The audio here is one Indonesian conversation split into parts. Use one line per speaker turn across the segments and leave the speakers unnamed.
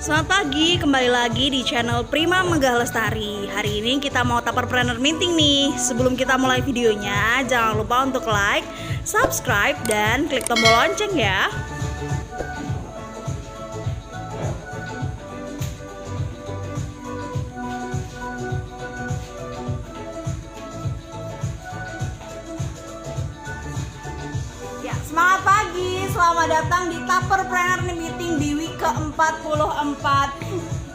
Selamat pagi, kembali lagi di channel Prima Megah Lestari. Hari ini kita mau Tupperpreneur Meeting nih. Sebelum kita mulai videonya, jangan lupa untuk like, subscribe, dan klik tombol lonceng ya. Semangat pagi, selamat datang di Tupperpreneur Meeting di week ke-44.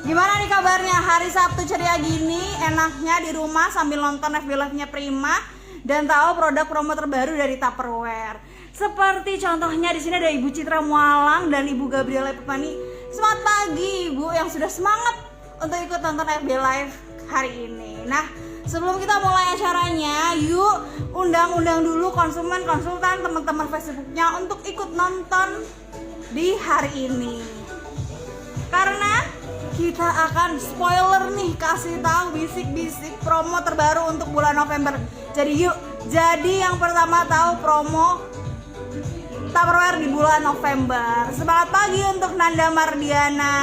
Gimana nih kabarnya? Hari Sabtu ceria gini, enaknya di rumah sambil nonton FB Live-nya Prima dan tahu produk promo terbaru dari Tupperware. Seperti contohnya di sini ada Ibu Citra Mualang dan Ibu Gabriela Pepani. Semangat pagi Ibu yang sudah semangat untuk ikut nonton FB Live hari ini. Nah, sebelum kita mulai acaranya, yuk undang-undang dulu konsultan teman-teman Facebooknya untuk ikut nonton di hari ini. Karena kita akan spoiler nih, kasih tahu bisik-bisik promo terbaru untuk bulan November. Jadi yuk, jadi yang pertama tahu promo Tupperware di bulan November. Semangat pagi untuk Nanda Mardiana.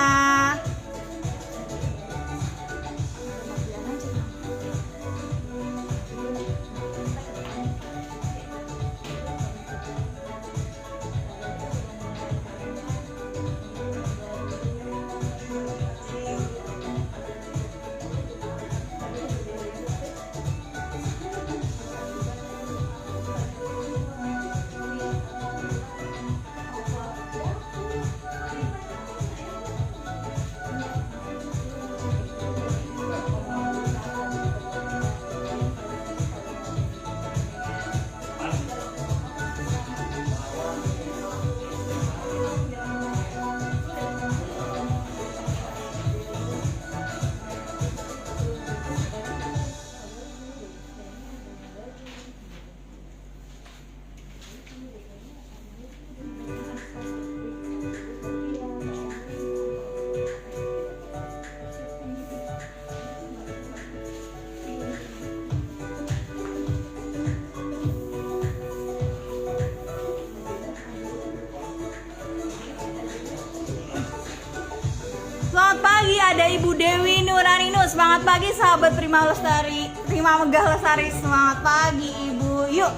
Selamat pagi, ada Ibu Dewi Nuraninu. Semangat pagi sahabat Prima Lestari, Prima Megah Lestari. Semangat pagi Ibu. Yuk,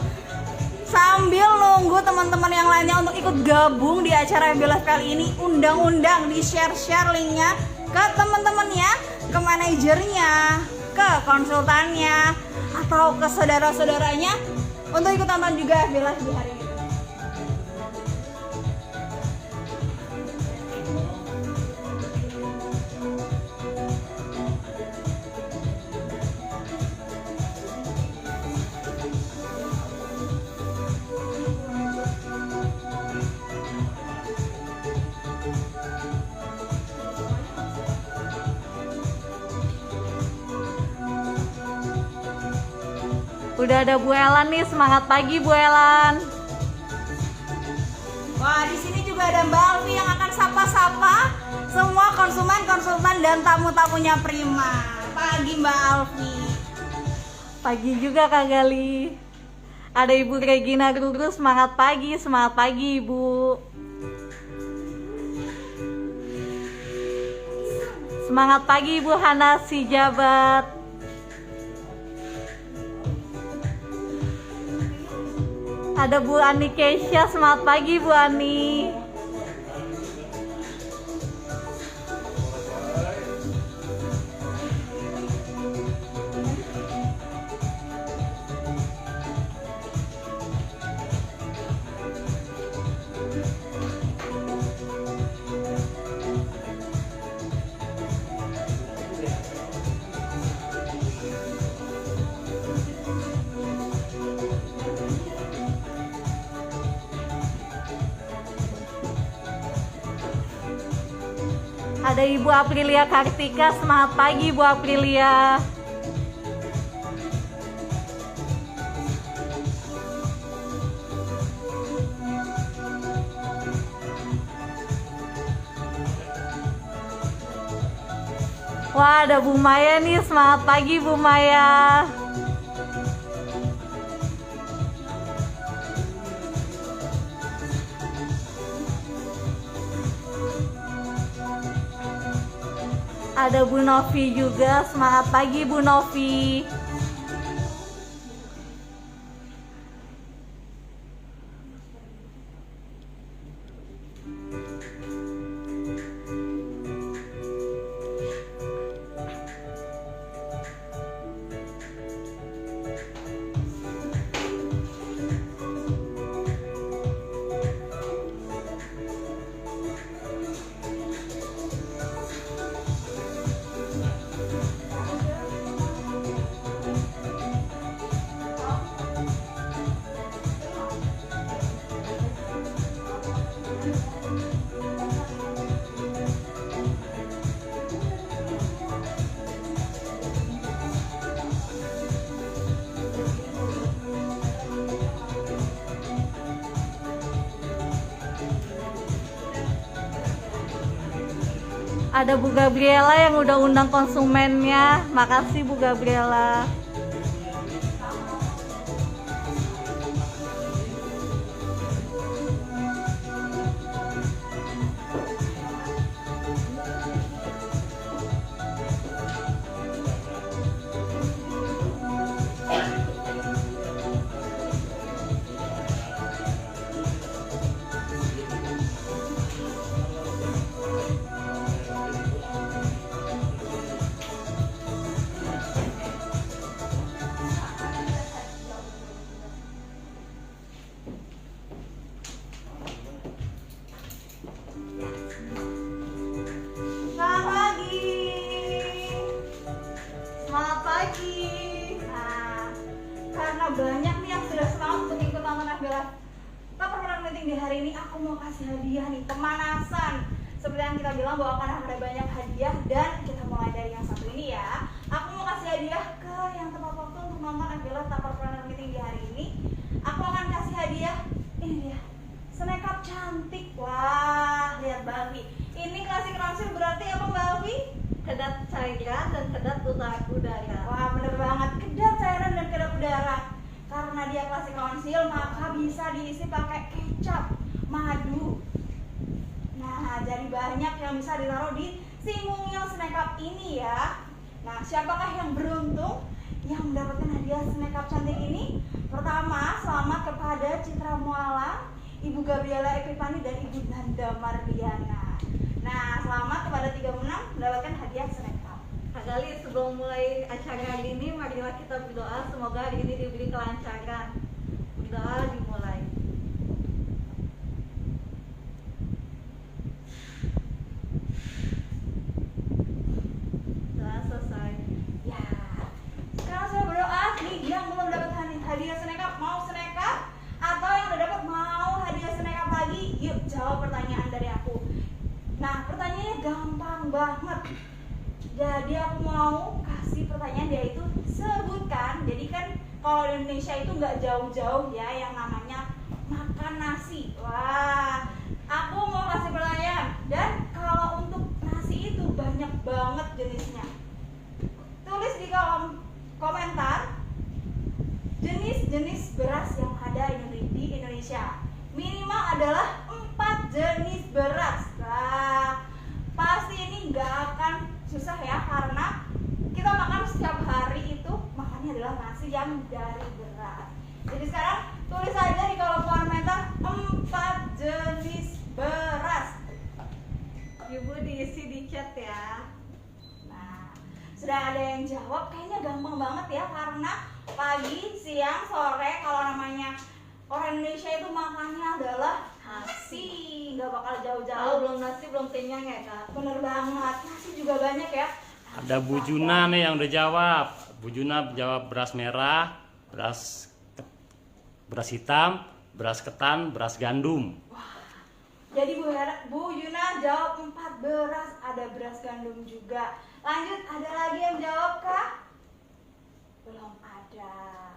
sambil nunggu teman-teman yang lainnya untuk ikut gabung di acara FB Live kali ini, undang-undang di share linknya ke teman-temannya, ke manajernya, ke konsultannya, atau ke saudara-saudaranya untuk ikut tonton juga FB Live di hari ini.
Udah ada Bu Elan nih, semangat pagi Bu Elan.
Wah, di sini juga ada Mbak Alfi yang akan sapa-sapa semua konsumen, konsultan, dan tamu-tamunya Prima. Pagi Mbak Alfi.
Pagi juga Kak Gali. Ada Ibu Regina Grugru, semangat pagi Ibu. Semangat pagi Ibu Hana Sijabat. Ada Bu Ani Keisha, semangat pagi Bu Ani. Ada Ibu Aprilia Kartika, semangat pagi Bu Aprilia. Wah, ada Bu Maya nih, semangat pagi Bu Maya. Ada Bu Novi juga, semangat pagi Bu Novi. Ada Bu Gabriela yang udah undang konsumennya. Makasih Bu Gabriela.
Selamat pagi. Selamat pagi. Nah, karena banyak nih yang sudah semangat untuk ikut nonton Nabila Tapper Planner Meeting di hari ini, aku mau kasih hadiah nih, pemanasan. Seperti yang kita bilang bahwa akan ada banyak hadiah, dan kita mulai dari yang satu ini ya. Aku mau kasih hadiah ke yang tepat waktu untuk nonton Nabila Tapper Planner Meeting di hari ini. Aku akan kasih hadiah, ini dia, snack cup cantik. Wah, lihat Balvi. Ini klasik rangsir berarti apa Mbak Alfi?
Kedap cairan dan kedap udara.
Wah, bener banget, kedap cairan dan kedap udara. Karena dia klasik rangsir, maka bisa diisi pakai kecap, madu. Nah, jadi banyak yang bisa ditaruh di si mungil snack cup ini ya. Nah, siapakah yang beruntung yang mendapatkan hadiah snack cup cantik ini? Pertama, selamat kepada Citra Muala, Ibu Gabriela Epipani, dan Ibu Nanda Mardiana. Nah, selamat kepada 3 pemenang mendapatkan hadiah snack cup.
Kak Gali, sebelum mulai acara hari ini, marilah kita berdoa semoga hari ini diberi kelancaran. Berdoa dimulai. Doa selesai.
Ya, sekarang saya berdoa nih, yang belum dapat hadiah snack cup mau snack cup, atau yang udah dapat mau hadiah snack cup lagi, yuk jawab pertanyaan dari aku. Nah, pertanyaannya gampang banget. Jadi aku mau kasih pertanyaan, yaitu sebutkan. Jadi kan kalau di Indonesia itu nggak jauh-jauh ya yang namanya makan nasi. Wah, aku mau kasih pertanyaan. Dan kalau untuk nasi itu banyak banget jenisnya. Tulis di kolom komentar jenis-jenis beras yang ada di Indonesia. Minimal adalah 4 jenis beras. Nah, pasti ini nggak akan susah ya, karena kita makan setiap hari itu makannya adalah nasi yang dari beras. Jadi sekarang tulis aja di kolom komentar 4 jenis beras.
Ibu diisi di chat ya.
Nah, sudah ada yang jawab, kayaknya gampang banget ya, karena pagi, siang, sore kalau namanya orang Indonesia itu makannya adalah nasi, nggak bakal
Tahu
jauh-jauh.
belum nasi belum kenyang ya Kak?
Bener banget, nasi juga banyak ya.
Ada Bu Juna nih yang udah jawab. Bu Juna jawab beras merah, beras hitam, beras ketan, beras gandum.
Jadi Bu Yuna jawab 4 beras, ada beras gandum juga. Lanjut, ada lagi yang jawab kah? Belum ada.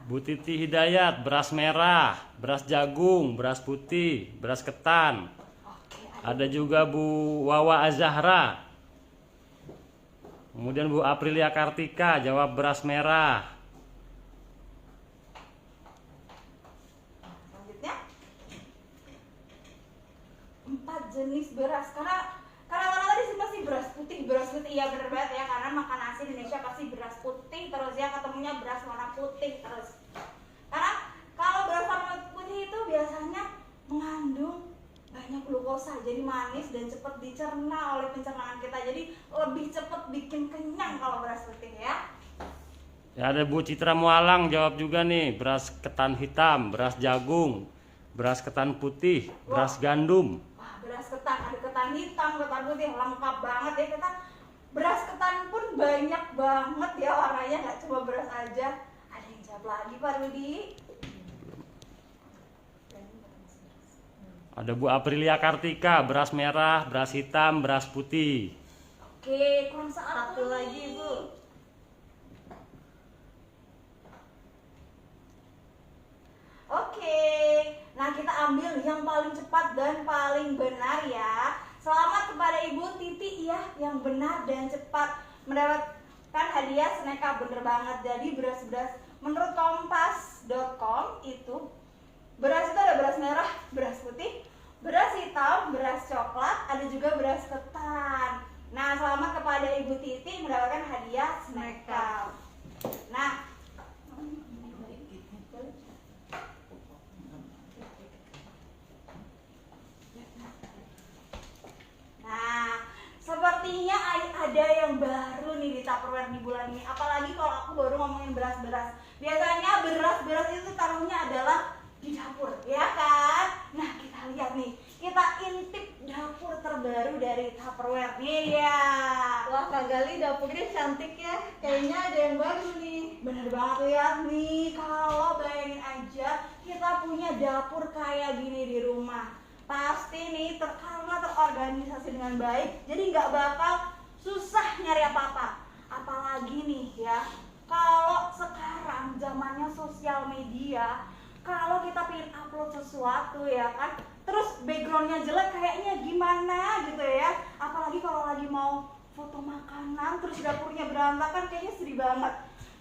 Bu Titi Hidayat, beras merah, beras jagung, beras putih, beras ketan.
Oke,
Ada juga Bu Wawa Azahra. Kemudian Bu Aprilia Kartika jawab beras merah.
selanjutnya 4 jenis beras. Karena tadi sih masih beras putih putih, ya bener banget ya, karena makan nasi Indonesia pasti beras putih terus ya, ketemunya beras warna putih terus. Karena kalau beras warna putih itu biasanya mengandung banyak glukosa, jadi manis dan cepat dicerna oleh pencernaan kita, jadi lebih cepat bikin kenyang kalau beras putih ya.
Ya, ada Bu Citra Mualang jawab juga nih, beras ketan hitam, beras jagung, beras ketan putih, beras gandum.
Wah, beras ketan, ada ketan hitam, ketan putih, lengkap banget ya kita. Beras ketan pun banyak banget ya warnanya, nggak cuma beras aja. Ada yang jawab lagi Pak Rudi.
Ada Bu Aprilia Kartika, beras merah, beras hitam, beras putih.
Oke, kurang
Satu lagi, Bu.
Oke, nah kita ambil yang paling cepat dan paling benar ya. Selamat kepada Ibu Titi ya, yang benar dan cepat mendapatkan hadiah Sneka, bener banget. Jadi beras-beras menurut kompas.com itu beras itu ada beras merah, beras putih, beras hitam, beras coklat, ada juga beras ketan. Nah, selamat kepada Ibu Titi mendapatkan hadiah Sneka. Nah, sepertinya ada yang baru nih di Tupperware di bulan ini. Apalagi kalau aku baru ngomongin beras-beras. Biasanya beras-beras itu taruhnya adalah di dapur, ya kan? Nah, kita lihat nih. Kita intip dapur terbaru dari Tupperware nih ya.
Wah, Kak Gali dapurnya cantik ya. Kayaknya ada yang baru nih.
Bener banget lihat nih. Kalau bayangin aja kita punya dapur kayak gini di rumah. Pasti nih karena terorganisasi dengan baik, jadi nggak bakal susah nyari apa-apa. Apalagi nih ya, kalau sekarang zamannya sosial media, kalau kita pengen upload sesuatu ya kan, terus backgroundnya jelek kayaknya gimana gitu ya. Apalagi kalau lagi mau foto makanan, terus dapurnya berantakan, kayaknya sedih banget.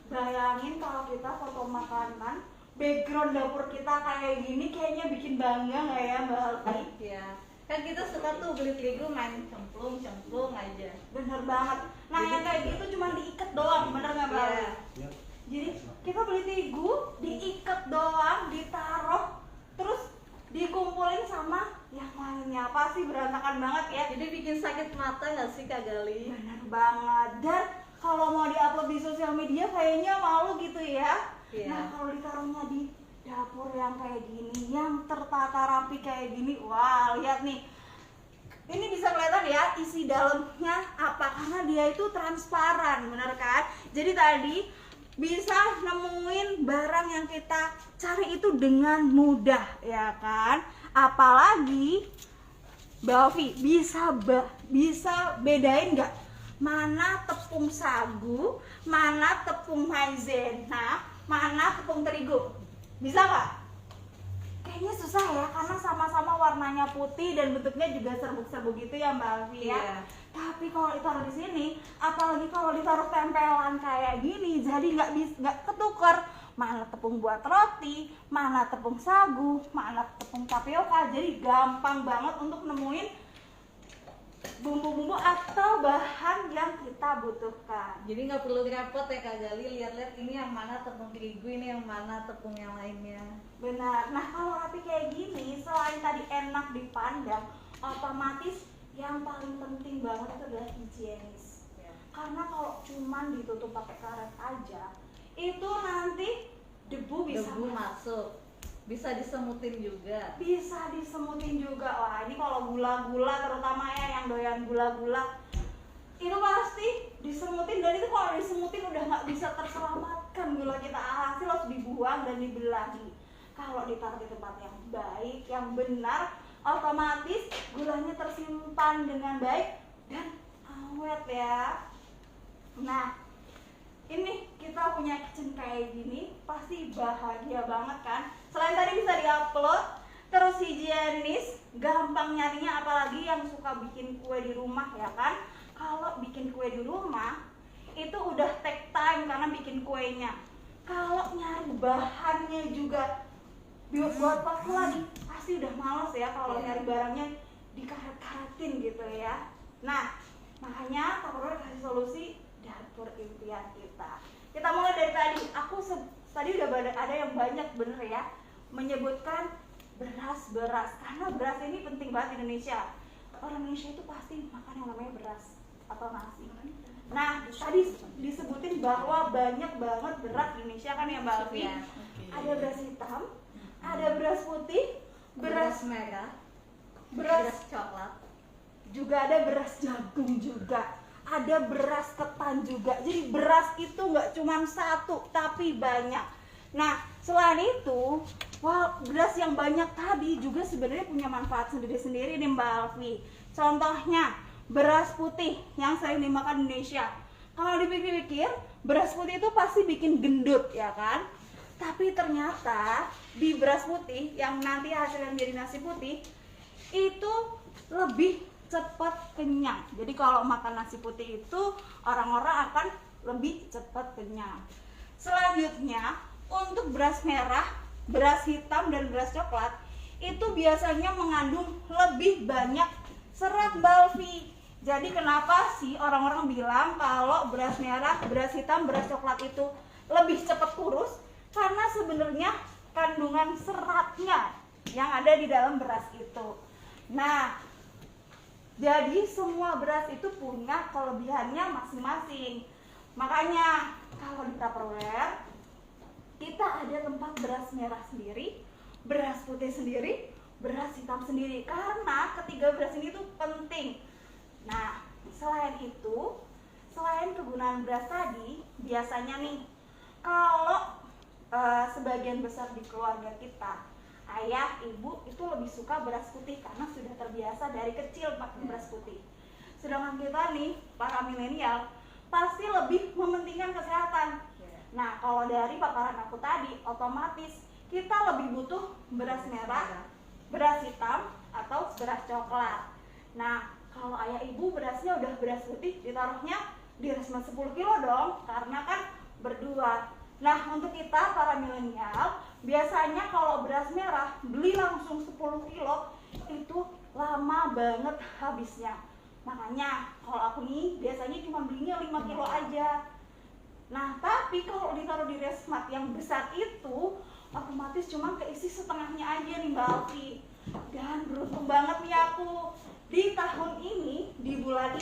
Bayangin kalau kita foto makanan, background dapur kita kayak gini, kayaknya bikin bangga nggak ya Mbak Alfi?
Iya. Kan kita suka tuh beli terigu main cemplung aja.
Bener banget. Nah yang kayak gitu cuma diikat doang, bener nggak Mbak Alfi?
Iya.
Jadi kita beli terigu, diikat doang, ditaruh, terus dikumpulin sama yang lainnya, pasti berantakan banget ya.
Jadi bikin sakit mata nggak sih Kak Gali?
Bener banget. Dan kalau mau diupload di sosial media kayaknya malu gitu ya.
Iya.
Nah kalau ditaruhnya di dapur yang kayak gini, yang tertata rapi kayak gini, wah lihat nih, ini bisa kelihatan ya isi dalamnya apa, karena dia itu transparan, bener kan? Jadi tadi bisa nemuin barang yang kita cari itu dengan mudah ya kan? Apalagi Mbak Ovi bisa bedain nggak mana tepung sagu, mana tepung maizena, mana tepung terigu? Bisa nggak? Kayaknya susah ya, karena sama-sama warnanya putih dan bentuknya juga serbuk-serbuk gitu ya Mbak Alfi ya.
Iya.
Tapi kalau ditaruh di sini, apalagi kalau ditaruh tempelan kayak gini, jadi nggak ketukar. Mana tepung buat roti, mana tepung sagu, mana tepung tapioka. Jadi gampang banget untuk nemuin bumbu-bumbu atau bahan yang kita butuhkan.
Jadi nggak perlu repot ya Kak Gali, lihat-lihat ini yang mana tepung terigu, ini yang mana tepung yang lainnya.
Benar. Nah kalau rapi kayak gini, selain tadi enak dipandang, otomatis yang paling penting banget itu adalah higienis.
Ya.
Karena kalau cuman ditutup pakai karet aja, itu nanti debu bisa
masuk. Bisa disemutin juga.
Bisa disemutin juga. Wah ini kalau gula-gula terutama ya yang doyan gula-gula, itu pasti disemutin, dan itu kalau disemutin udah nggak bisa terselamatkan gula kita, hasil harus dibuang dan dibelahi. Kalau ditaruh di tempat yang baik, yang benar, otomatis gulanya tersimpan dengan baik dan awet ya. Nah ini kita punya kitchen kayak gini, pasti bahagia banget kan. Selain tadi bisa diupload, terus higienis, gampang nyarinya, apalagi yang suka bikin kue di rumah ya kan. Kalau bikin kue di rumah itu udah take time karena bikin kuenya. Kalau nyari bahannya juga buat waktu lagi, pasti udah males ya kalau nyari barangnya dikaret-karetin gitu ya. Nah Makanya Tupperware kasih solusi dapur impian kita. Kita mulai dari tadi. Tadi udah ada yang banyak bener ya menyebutkan beras karena beras ini penting banget di Indonesia. Orang Indonesia itu pasti makan yang namanya beras atau nasi. Nah, tadi disebutin bahwa banyak banget beras di Indonesia kan ya Mbak Alfi.
Iya,
Ada beras hitam, ada beras putih, beras
merah,
beras
coklat.
juga ada beras jagung juga, ada beras ketan juga. Jadi beras itu nggak cuma satu tapi banyak. Nah, selain itu, beras yang banyak tadi juga sebenarnya punya manfaat sendiri-sendiri nih Mbak Alfi. Contohnya beras putih yang sering dimakan di Indonesia. Kalau dipikir-pikir, beras putih itu pasti bikin gendut ya kan? Tapi ternyata di beras putih yang nanti hasilnya menjadi nasi putih itu lebih cepat kenyang. Jadi kalau makan nasi putih itu orang-orang akan lebih cepat kenyang. Selanjutnya untuk beras merah, beras hitam dan beras coklat itu biasanya mengandung lebih banyak serat Balfi. Jadi kenapa sih orang-orang bilang kalau beras merah, beras hitam, beras coklat itu lebih cepat kurus? Karena sebenarnya kandungan seratnya yang ada di dalam beras itu. Nah, jadi semua beras itu punya kelebihannya masing-masing. Makanya kalau di Tupperware kita ada tempat beras merah sendiri, beras putih sendiri, beras hitam sendiri. Karena ketiga beras ini tuh penting. Nah, selain itu, selain kegunaan beras tadi, biasanya nih kalau sebagian besar di keluarga kita, ayah, ibu itu lebih suka beras putih karena sudah terbiasa dari kecil pakai beras putih. Sedangkan kita nih, para milenial, pasti lebih mementingkan kesehatan. Nah, kalau dari paparan aku tadi, otomatis kita lebih butuh beras merah, beras hitam, atau beras coklat. Nah, kalau ayah ibu berasnya udah beras putih, ditaruhnya di resma 10 kilo dong, karena kan berdua. Nah, untuk kita para milenial, biasanya kalau beras merah beli langsung 10 kilo itu lama banget habisnya. Makanya kalau aku nih biasanya cuma belinya 5 kilo aja. Nah, tapi kalau ditaruh di resmat yang besar itu otomatis cuma keisi setengahnya aja nih Mbak Alfi. Dan beruntung banget nih aku di tahun ini, di bulan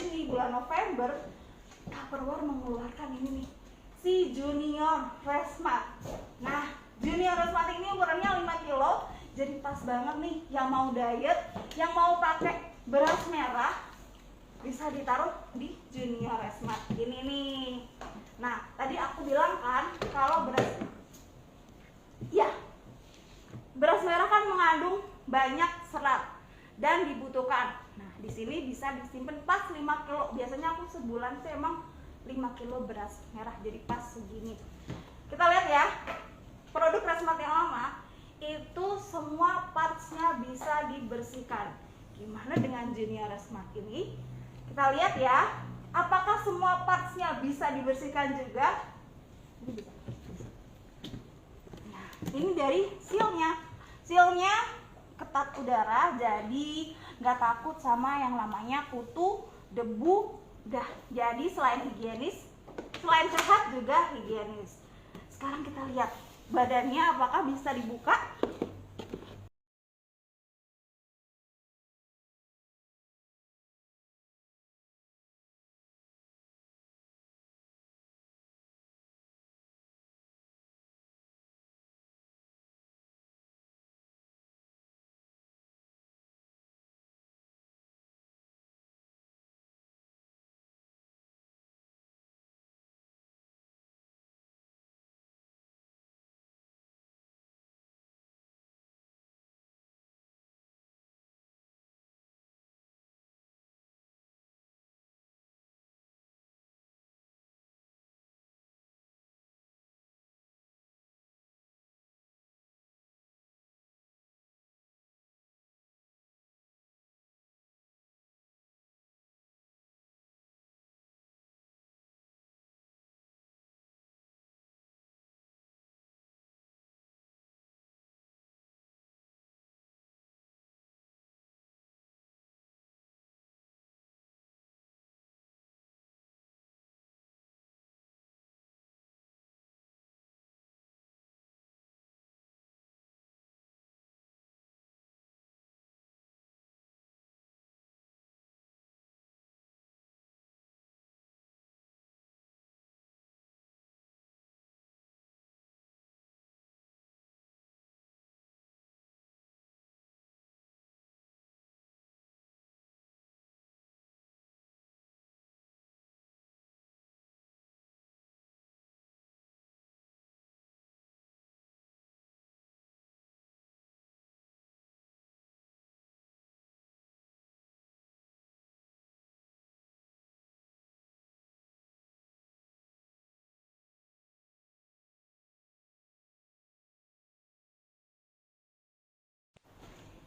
November, Tupperware mengeluarkan ini nih, si Junior Resmat. Nah, Junior Resmat ini ukurannya 5 kilo, jadi pas banget nih yang mau diet, yang mau pakai beras merah, bisa ditaruh di Junior Resmat ini nih. Nah, tadi aku bilang kan kalau beras merah kan mengandung banyak serat dan dibutuhkan. Nah, di sini bisa disimpan pas 5 kilo. Biasanya aku sebulan sih emang 5 kilo beras merah, jadi pas segini. Kita lihat ya, produk Resmat yang lama itu semua partsnya bisa dibersihkan. Gimana dengan Junior Resmat ini? Kita lihat ya, apakah semua partsnya bisa dibersihkan juga? Nah, ini dari sealnya. Sealnya ketat udara, jadi nggak takut sama yang namanya kutu, debu. Jadi selain higienis, selain sehat juga higienis. Sekarang kita lihat badannya apakah bisa dibuka.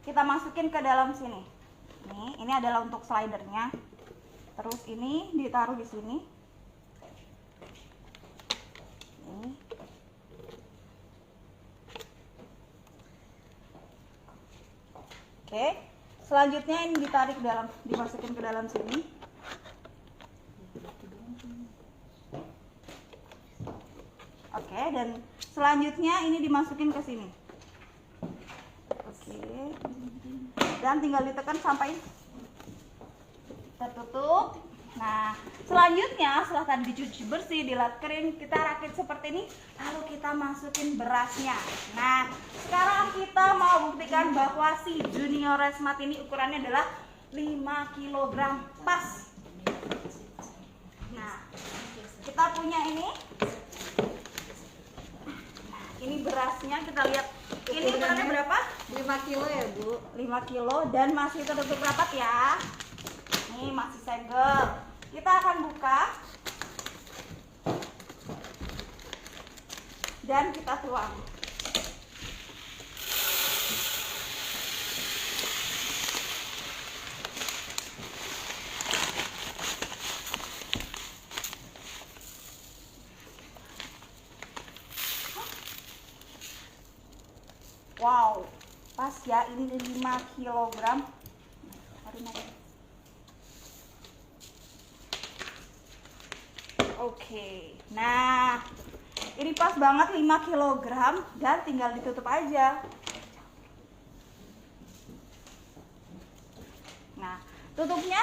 kita masukin ke dalam sini. Nih, ini adalah untuk slidernya. Terus ini ditaruh di sini. Nih. Oke, selanjutnya ini ditarik ke dalam, dimasukin ke dalam sini. Oke, dan selanjutnya ini dimasukin ke sini. Oke, dan tinggal ditekan sampai tertutup. Nah, selanjutnya setelah tadi dicuci bersih, dilap kering, kita rakit seperti ini, lalu kita masukin berasnya. Nah, sekarang kita mau buktikan bahwa si Junior Resmat ini ukurannya adalah 5 kg pas. Nah, kita punya ini. Nah, ini berasnya, kita lihat. Ini ukurannya berapa?
5 kilo ya Bu.
5 kilo dan masih tertutup rapat ya. Ini masih segel. Kita akan buka dan kita tuang. Wow, pas ya, ini 5 kg. Mari. Oke, nah ini pas banget 5 kg dan tinggal ditutup aja. Nah, tutupnya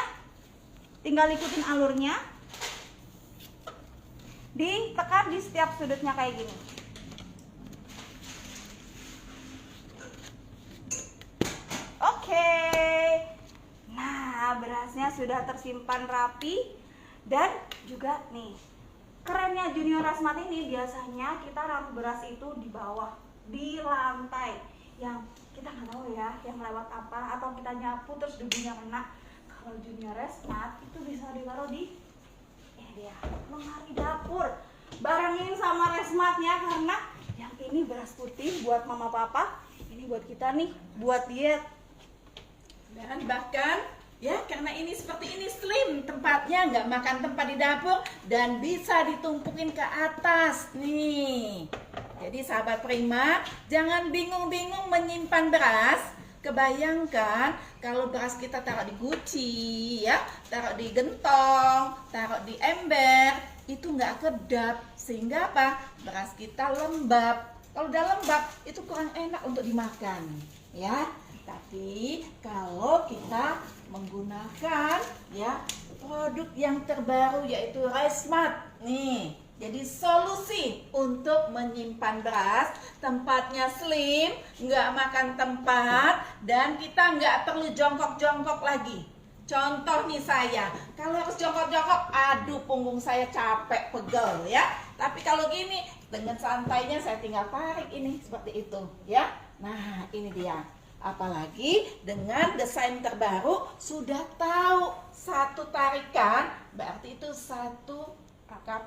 tinggal ikutin alurnya, ditekan di setiap sudutnya kayak gini. Oke, nah berasnya sudah tersimpan rapi. Dan juga nih, kerennya Junior Resmat ini biasanya kita naruh beras itu di bawah, di lantai, yang kita nggak tahu ya, yang lewat apa, atau kita nyapu terus debunya kena. Kalau Junior Resmat itu bisa ditaruh di dia lemari dapur. Barengin sama Resmatnya, karena yang ini beras putih buat mama papa, ini buat kita nih, buat diet.
Dan bahkan ya, karena ini seperti ini slim tempatnya, nggak makan tempat di dapur dan bisa ditumpukin ke atas nih. Jadi sahabat Prima, jangan bingung-bingung menyimpan beras. Kebayangkan kalau beras kita taruh di guci, ya, taruh di gentong, taruh di ember, itu nggak kedap, sehingga apa? Beras kita lembab. Kalau udah lembab, itu kurang enak untuk dimakan, ya. Tapi kalau kita menggunakan ya produk yang terbaru yaitu Resmat nih, jadi solusi untuk menyimpan beras, tempatnya slim, nggak makan tempat, dan kita nggak perlu jongkok-jongkok lagi. Contoh nih saya, kalau harus jongkok-jongkok, aduh punggung saya capek, pegel ya. Tapi kalau gini, dengan santainya saya tinggal tarik ini seperti itu ya. Nah ini dia. Apalagi dengan desain terbaru, sudah tahu satu tarikan berarti itu 1 cup,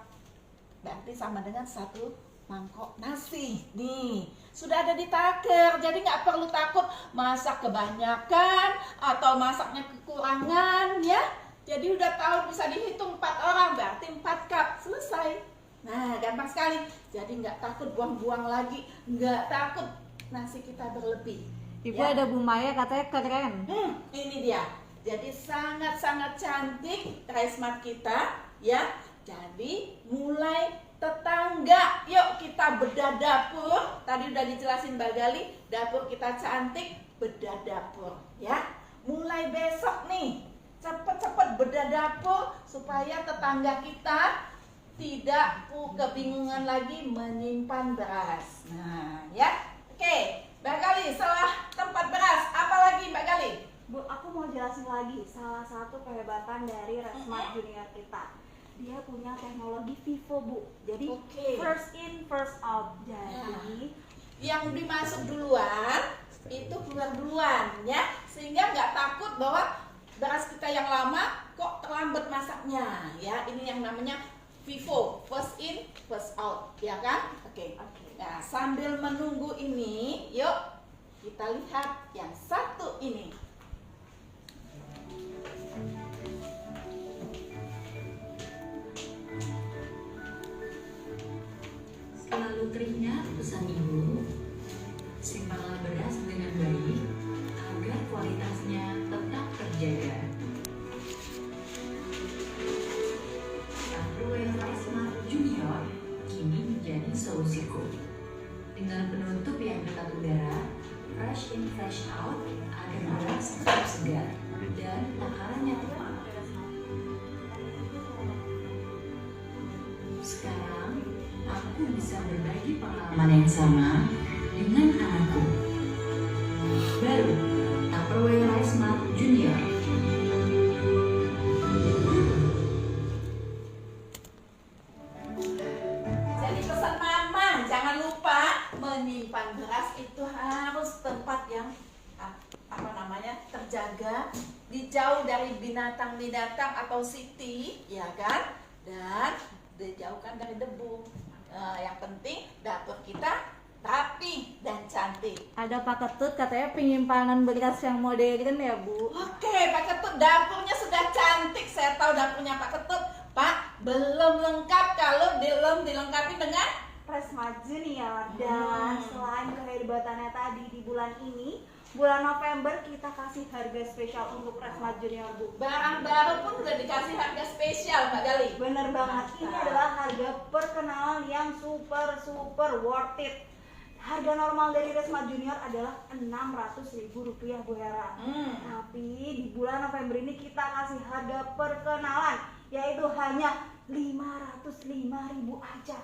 berarti sama dengan 1 mangkok nasi. Nih sudah ada di taker, jadi nggak perlu takut masak kebanyakan atau masaknya kekurangan ya. Jadi udah tahu bisa dihitung 4 orang berarti 4 cup, selesai. Nah gampang sekali, jadi nggak takut buang-buang lagi, nggak takut nasi kita berlebih.
Ibu
Ya.
ada Bu Maya katanya keren.
Ini dia. Jadi sangat-sangat cantik Resmat kita ya. Jadi mulai tetangga, yuk kita bedah dapur. Tadi udah dijelasin Mbak Gali, dapur kita cantik, bedah dapur ya. Mulai besok nih, cepet-cepet bedah dapur supaya tetangga kita tidak kebingungan lagi menyimpan beras. Nah ya, oke. Mbak Gali, setelah tempat beras, apa lagi Mbak Gali?
Bu, aku mau jelasin lagi salah satu kehebatan dari Resmat Junior kita. Dia punya teknologi FIFO, Bu. Jadi
Oke.
first in, first out. Jadi
Yang dimasuk duluan, itu keluar duluan ya. Sehingga nggak takut bahwa beras kita yang lama kok terlambat masaknya ya. Ini yang namanya FIFO, first in, first out, ya kan? Oke.
Oke.
Nah, sambil menunggu ini, yuk Kita lihat yang satu ini.
Selalu teringat pesan ibu, simpanlah beras dengan baik agar kualitasnya tetap terjaga. Tupperware Rice Mart Junior kini menjadi solusiku. Dengan penutup yang ketat udara, fresh in fresh out, agar beras tetap segar dan takarannya tepat. Sekarang, aku bisa berbagi pengalaman yang sama dengan anakku. Baru, Tupperware Rice Mart Junior.
Jadi pesan mama, jangan lupa menyimpan beras itu harus tempat yang terjaga, dijauh dari binatang-binatang atau siti, ya kan? Dan dijauhkan dari debu. Yang penting dapur kita rapi dan cantik.
Ada Pak Ketut katanya penyimpanan beras yang modern ya Bu.
Oke, Pak Ketut, dapurnya sudah cantik. Saya tahu dapurnya Pak Ketut. Pak, belum lengkap kalau belum dilengkapi dengan
Resma Junior. Dan selain kehebatannya tadi di bulan ini, bulan November kita kasih harga spesial untuk Resma Junior Bu.
barang baru pun udah dikasih harga spesial, Mbak Gali.
Bener banget, ini adalah harga perkenalan yang super worth it. Harga normal dari Resma Junior adalah Rp600.000 Bu Hera. Tapi di bulan November ini kita kasih harga perkenalan yaitu hanya Rp505.000 aja.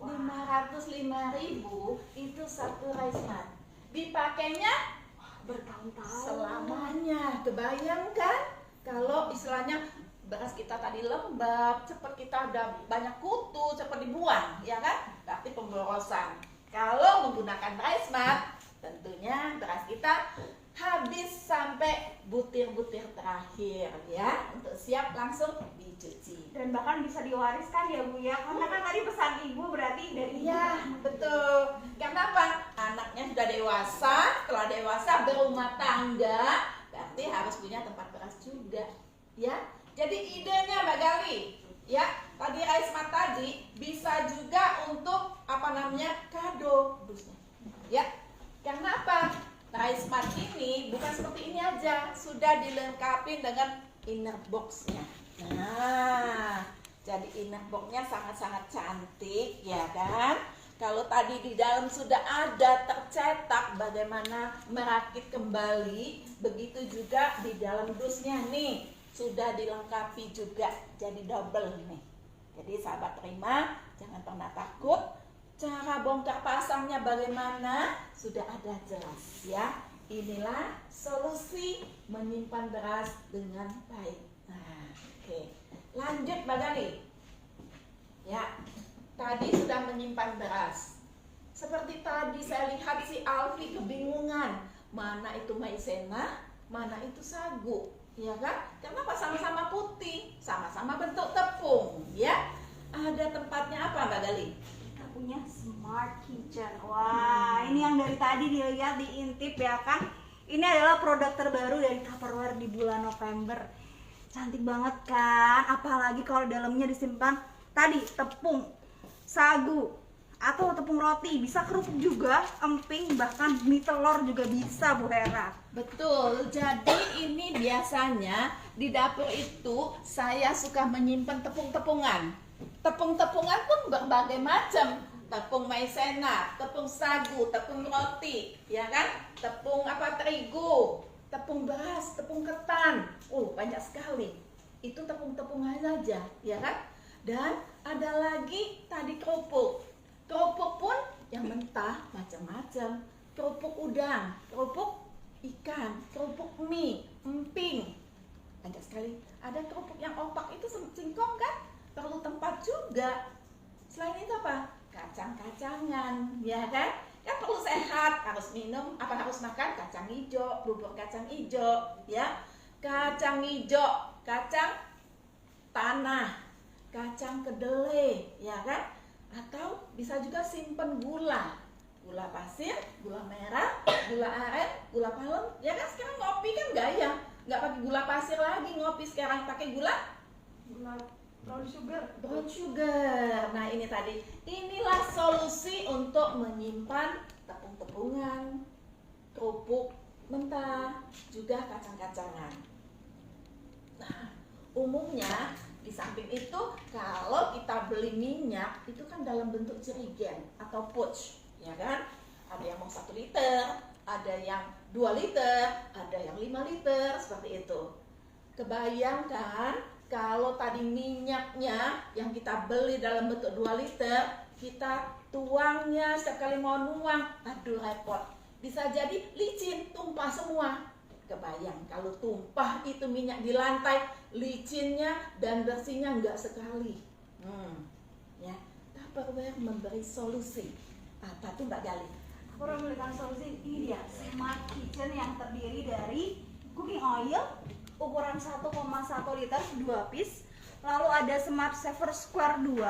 505.000 itu satu rice mat. Dipakainya
Bertahun-tahun.
selamanya. Kebayang kan? Kalau istilahnya beras kita tadi lembab, cepat kita ada banyak kutu, cepat dibuang, ya kan? Berarti pemborosan. Kalau menggunakan rice mat, tentunya beras kita habis sampai butir-butir terakhir, ya, untuk siap langsung dicuci.
Dan bahkan bisa diwariskan ya Bu ya, karena kan tadi pesan ibu berarti dari
Iya, betul. Karena apa? Anaknya sudah dewasa, setelah dewasa berumah tangga, berarti harus punya tempat beras juga, ya. Jadi idenya Mbak Gali, ya, tadi rice mat tadi bisa juga untuk kado, ya. Karena apa? Rice mat ini bukan seperti ini aja, sudah dilengkapi dengan inner box-nya. Nah, jadi inner box-nya sangat-sangat cantik, ya kan? Kalau tadi di dalam sudah ada tercetak bagaimana merakit kembali, begitu juga di dalam dusnya nih sudah dilengkapi juga, jadi double nih. Jadi sahabat terima, jangan pernah takut. Cara bongkar pasangnya bagaimana sudah ada jelas, ya. Inilah solusi menyimpan beras dengan baik. Nah, oke. Lanjut Mbak Gali. Ya, tadi sudah menyimpan beras. Seperti tadi saya lihat si Alfi kebingungan, mana itu maizena, mana itu sagu, ya kan? Kenapa sama-sama putih, sama-sama bentuk tepung, ya? Ada tempatnya apa Mbak Gali?
punya Smart Kitchen. Wah, ini yang dari tadi dilihat diintip ya kan. Ini adalah produk terbaru dari Tupperware di bulan November. Cantik banget kan? Apalagi kalau dalamnya disimpan tadi tepung, sagu, atau tepung roti, bisa kerupuk juga, emping, bahkan mie telur juga bisa Bu Hera.
Betul, jadi ini biasanya di dapur itu saya suka menyimpan tepung-tepungan. Tepung-tepungan pun berbagai macam. Tepung maizena, tepung sagu, tepung roti, ya kan? Tepung terigu, tepung beras, tepung ketan. Oh, banyak sekali. Itu tepung-tepungan saja, ya kan? Dan ada lagi tadi kerupuk. Kerupuk pun yang mentah macam-macam. Kerupuk udang, kerupuk ikan, kerupuk mie, emping. Banyak sekali. Ada kerupuk yang opak itu singkong kan? Perlu tempat juga. Selain itu apa? Kacang-kacangan, ya kan? Kan perlu sehat, harus minum, harus makan kacang hijau, bubur kacang hijau, ya. Kacang hijau, kacang tanah, kacang kedelai, ya kan? Atau bisa juga simpen gula. gula pasir, gula merah, gula aren, gula palem. Ya kan sekarang ngopi kan gaya, nggak pakai gula pasir lagi ngopi, sekarang pakai gula
Brown sugar.
brown sugar. Nah ini tadi, inilah solusi untuk menyimpan tepung-tepungan, kerupuk mentah, juga kacang-kacangan. Nah, umumnya di samping itu kalau kita beli minyak itu kan dalam bentuk jerigen atau pouch, ya kan? Ada yang mau 1 liter, ada yang 2 liter, ada yang 5 liter, seperti itu. Kebayangkan kalau tadi minyaknya yang kita beli dalam bentuk 2 liter, kita tuangnya setiap kali mau nuang, aduh repot. Bisa jadi licin, tumpah semua. Kebayang kalau tumpah itu minyak di lantai, licinnya dan bersihnya nggak sekali. Ya, Tupperware memberi solusi. Apa tuh Mbak Gali?
Aku udah memberikan solusi. Ini dia Smart Kitchen yang terdiri dari cooking oil ukuran 1,1 liter 2 piece. Lalu ada Smart Saver Square 2,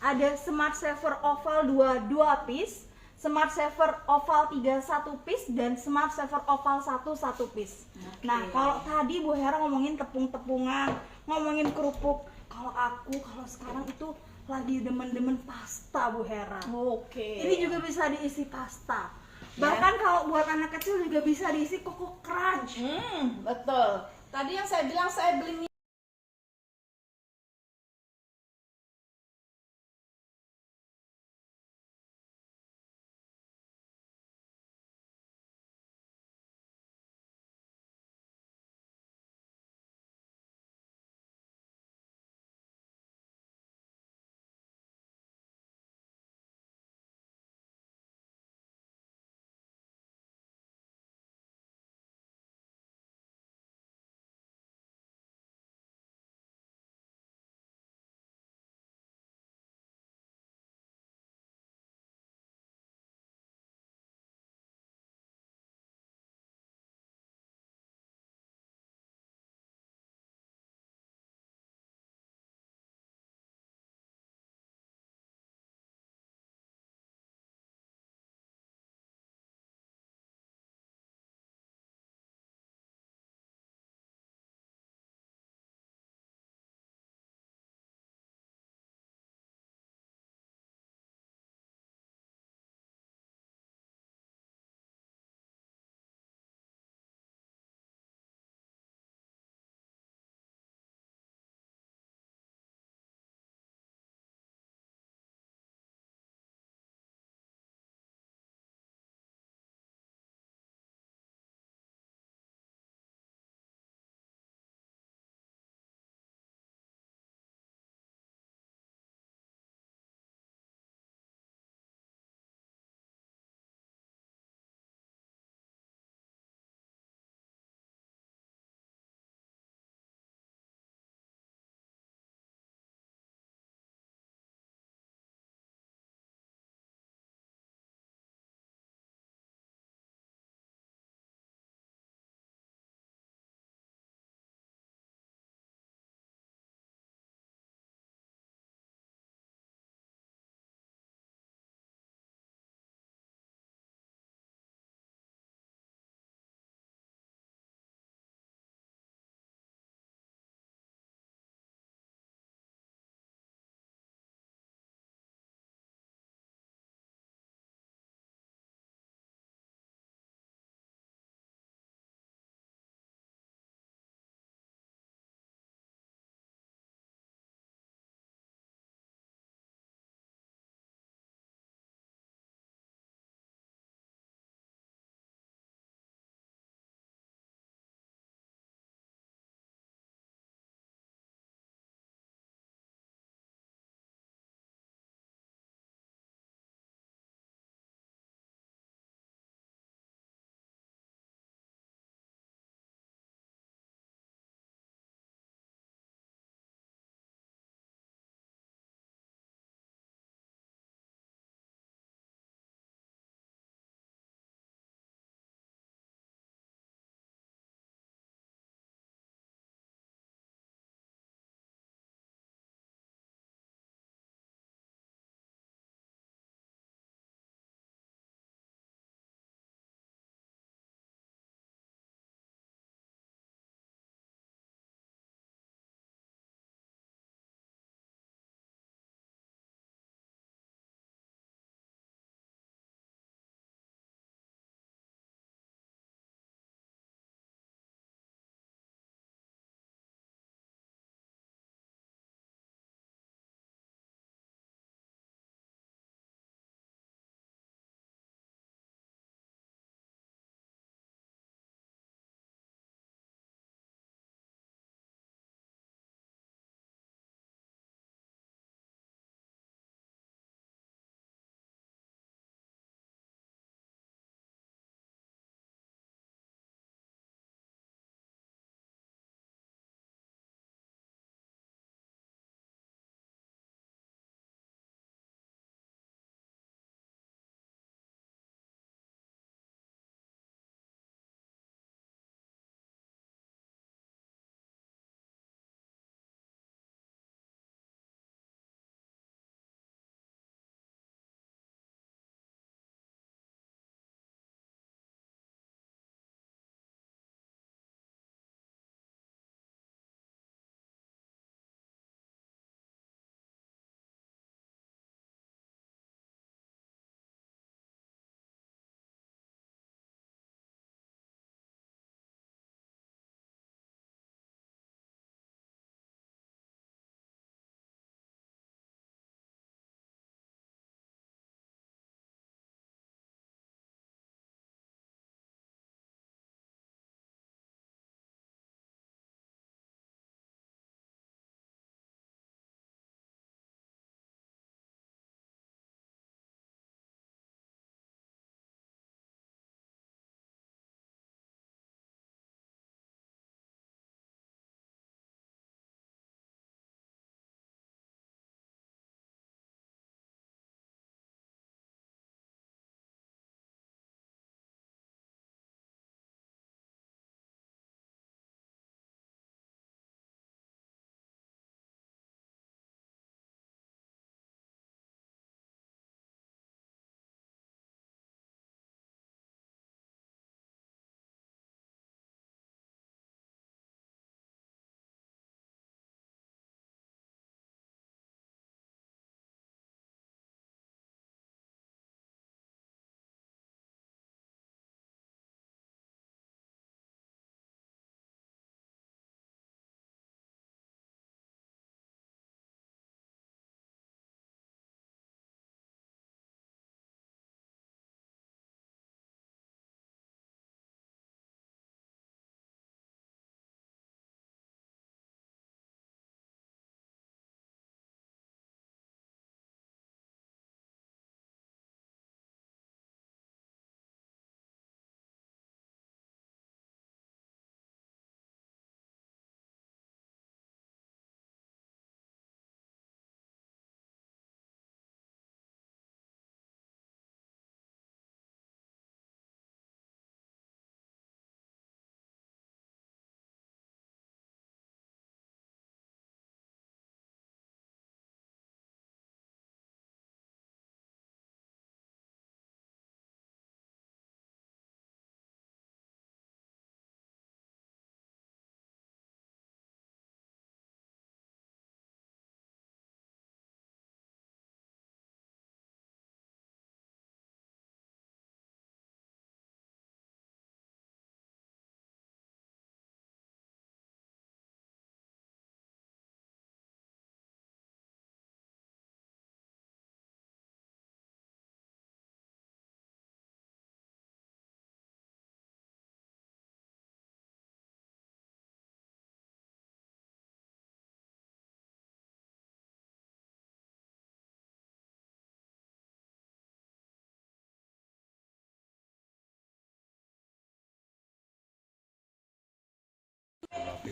ada Smart Saver Oval 2 piece, Smart Saver Oval 3 1 piece, dan Smart Saver Oval 1 piece. Nah, kalau tadi Bu Hera ngomongin tepung-tepungan, ngomongin kerupuk, kalau sekarang itu lagi demen-demen pasta Bu Hera.
Oke.
Ini juga bisa diisi pasta. Bahkan kalau buat anak kecil juga bisa diisi Coco Crunch.
Betul. Tadi yang saya bilang saya beli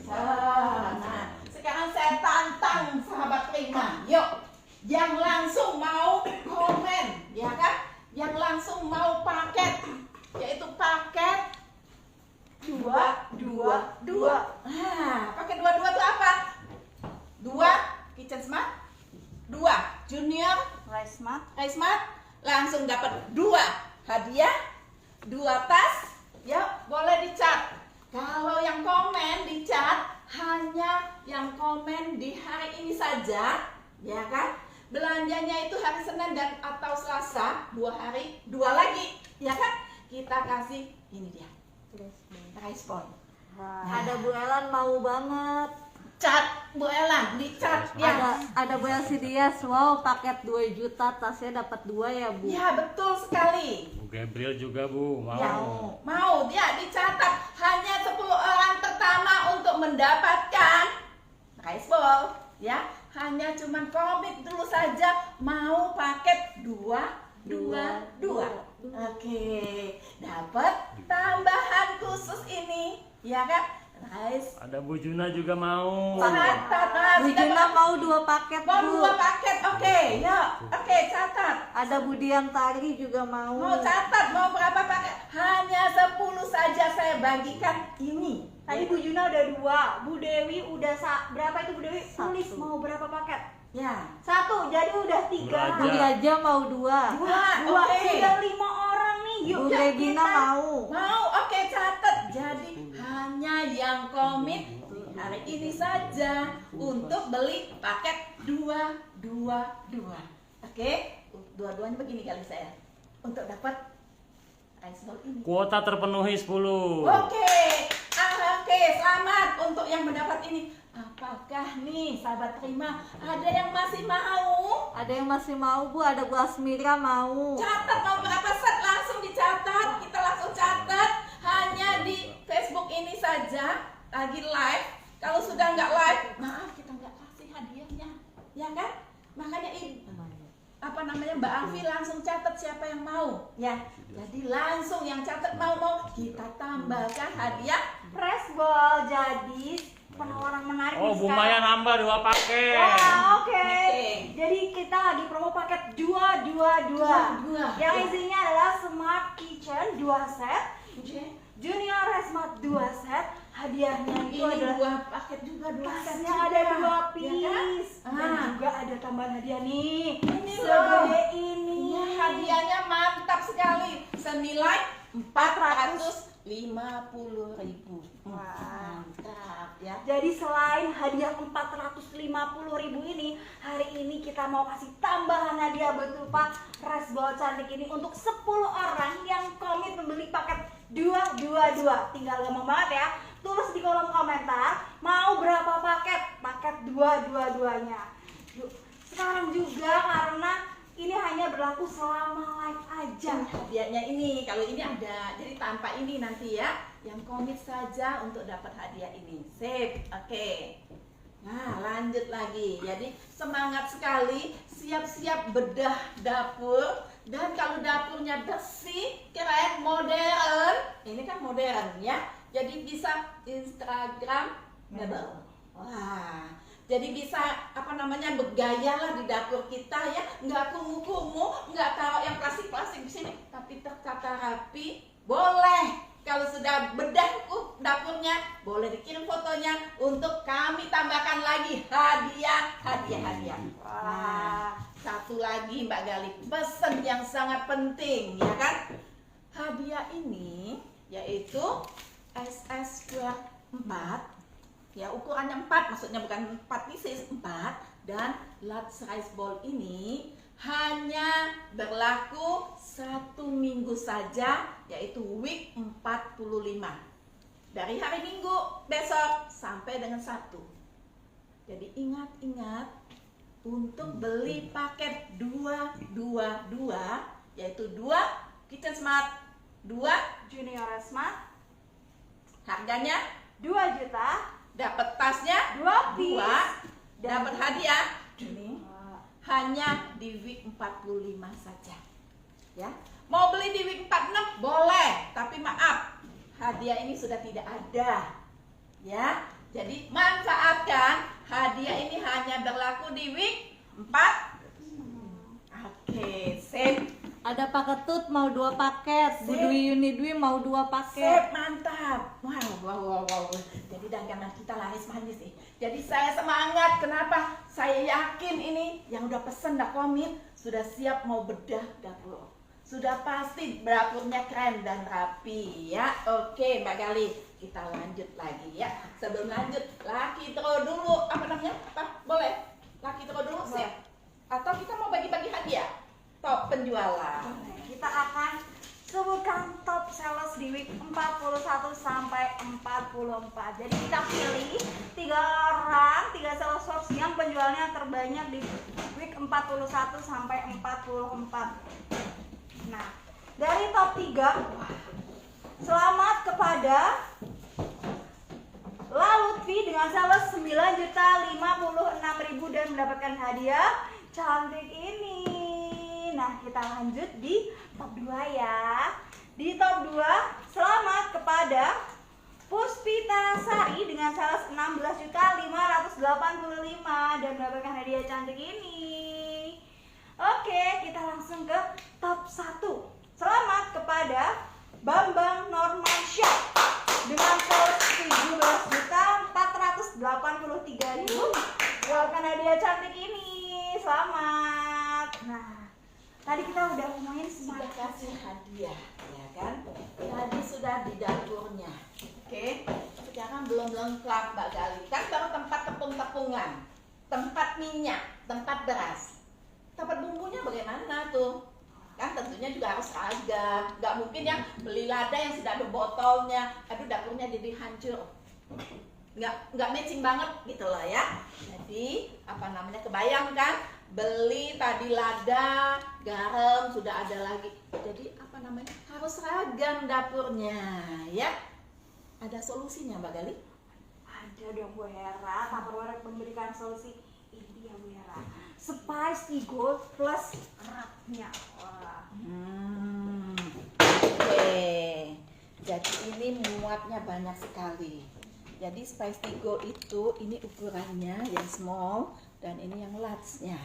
Nah, sekarang saya tantang sahabat Prima. Yuk, yang langsung mau komen, ya kan? Yang langsung mau paket, yaitu paket 2. Paket 2 itu apa? 2 Kitchen Smart, 2 Junior
Rice Mat.
langsung dapat 2 hadiah, 2 tas. Yuk, boleh dicat. Kalau yang komen dicat hanya yang komen di hari ini saja, ya kan? Belanjanya itu hari Senin dan atau Selasa, 2 hari, 2 lagi, ya kan? Kita kasih ini dia, rice ball.
Ada Bu Elan mau banget.
Cat Bu Elan, dicat ya.
Ada Bu Elsi Dias, wow paket 2 juta, tasnya dapat 2 ya Bu.
Ya betul sekali.
Bu Gabriel juga Bu mau.
Ya, mau dia dicatat hanya 10 orang pertama untuk mendapatkan rice ball, ya. Hanya cuman komit dulu saja mau paket 2. Oke, dapat tambahan khusus ini, ya kan? Rice.
Ada Bu Juna juga mau.
Catat,
Bu Juna mau 2 paket
mau
Bu.
2 paket, oke, ya, oke, catat.
Ada Bu Dian Tari juga mau.
Mau catat, mau berapa paket? Hanya 10 saja saya bagikan ini.
Tadi Bu Juna udah 2, Bu Dewi udah berapa itu Bu Dewi? Tulis
1.
mau berapa paket?
Ya,
1, jadi udah 3.
Belajar.
Bu Diaja mau 2.
2, oke.
Sudah 5 orang nih. Yuk,
Bu Regina
kita
mau.
Mau, oke, catat. Jadi hanya yang komit di hari ini saja untuk beli paket 2. Oke, dua-duanya begini kali saya untuk dapat rice ball ini.
Kuota terpenuhi 10.
Oke, selamat untuk yang mendapat ini. Apakah nih sahabat Prima ada yang masih mau?
Ada yang masih mau Bu, ada Bu Asmira mau.
Catat mau berapa set langsung dicatat. Kita langsung catat hanya di Facebook ini saja lagi live. Kalau sudah nggak live, maaf kita nggak kasih hadiahnya, ya kan? Makanya Mbak Afi langsung catat siapa yang mau, ya. Jadi langsung yang catat mau kita tambahkan hadiah.
rice ball. Jadi penawaran menarik
Oh,
nih
Bu
sekarang.
Maya nambah 2 paket.
Wah, oke.
Oke.
Jadi kita lagi promo paket 2. Yang isinya adalah Smart Kitchen 2 set, Junior Rice Mat 2 set. Hadiahnya itu
Ini
adalah
2 paket juga 2 set
tasnya ada 2
ya kan?
piece. Dan juga ada tambahan hadiah nih.
Ini
Segede ini.
Iya, hadiahnya mantap sekali senilai 450.000.
Wah.
Mantap ya.
Jadi selain hadiah 450.000 ini, hari ini kita mau kasih tambahan hadiah berupa rice ball cantik ini untuk 10 orang yang komit membeli paket 2. Tinggal gampang banget ya. Tulis di kolom komentar mau berapa paket 2-2-2-nya. Yuk, sekarang juga karena ini hanya berlaku selama live aja.
Hadiahnya ini, kalau ini ada, jadi tanpa ini nanti ya, yang komit saja untuk dapat hadiah ini. Sip, oke. Nah, lanjut lagi. Jadi semangat sekali, siap-siap bedah dapur. Dan kalau dapurnya bersih, keren, modern. Ini kan modern ya. Jadi bisa Instagramable. Wah. Jadi bisa bergaya lah di dapur kita ya, nggak kumuh-kumuh, nggak taruh yang plastik-plastik di sini, tapi tertata rapi. Boleh kalau sudah bedah dapurnya, boleh dikirim fotonya untuk kami tambahkan lagi hadiah. Nah, satu lagi Mbak Gali, pesan yang sangat penting ya kan? Hadiah ini yaitu SS Square 4. Ya, ukurannya 4, maksudnya bukan 4 pieces, 4. Dan large rice bowl ini hanya berlaku 1 minggu saja, yaitu week 45. Dari hari Minggu besok sampai dengan Sabtu. Jadi ingat-ingat untuk beli paket 2, yaitu 2 Kitchen Smart, 2
Junior Rice Mat
harganya
2 juta.
dapat tasnya
2 piece.
2, dapat hadiah ini hanya di week 45 saja ya. Mau beli di week 46 boleh, tapi maaf, hadiah ini sudah tidak ada ya. Jadi manfaatkan, hadiah ini hanya berlaku di week 4. Oke, sip.
Ada paket tut mau 2 paket, Bu
Sip.
Dwi Unidwi mau 2 paket.
Sip, mantap. Wow. Jadi dagangan kita laris manis nih. Jadi saya semangat. Kenapa? Saya yakin ini yang udah pesen, udah komit, sudah siap mau bedah dapur. Sudah pasti dapurnya keren dan rapi ya. Oke, Mbak Gali, kita lanjut lagi ya. Sebelum lanjut, laki throw dulu. Apa namanya? Apa? Boleh? Laki throw dulu, siap? Atau kita mau bagi-bagi hadiah? Top penjualan.
Kita akan sebutkan top sales di week 41 sampai 44. Jadi kita pilih 3 orang, 3 sales force yang penjualnya terbanyak di week 41 sampai 44. Nah, dari top 3, selamat kepada Lutfi dengan sales 9.056.000 dan mendapatkan hadiah cantik ini. Nah, kita lanjut di top 2 ya. Di top 2, selamat kepada Puspita Sari dengan sales 16.585 dan mendapatkan hadiah cantik ini. Oke, kita langsung ke top 1. Selamat kepada Bambang Normansyah dengan sales 17.483.000 mendapatkan hadiah cantik ini. Selamat. Nah, tadi kita udah ngomongin
Sudah
semangat.
kasih hadiah, ya kan? Tadi sudah di dapurnya. Oke, sekarang belum lengkap Mbak Gali. Kan baru tempat tepung-tepungan, tempat minyak, tempat beras. Tempat bumbunya bagaimana tuh? Kan tentunya juga harus seragam. Nggak mungkin yang beli lada yang sudah ada botolnya. Aduh, dapurnya jadi hancur. Nggak matching banget gitu loh ya. Jadi apa namanya, kebayang kan? Beli tadi lada, garam sudah ada lagi. Jadi apa namanya, harus seragam dapurnya ya. Ada solusinya Mbak Gali?
Ada dong Bu Hera, Tupperware memberikan solusi ini ya Bu Hera. Spicy Gold plus eratnya. Wah.
Oke. Jadi ini muatnya banyak sekali. Jadi Spicy Gold itu ini ukurannya yang small dan ini yang large-nya.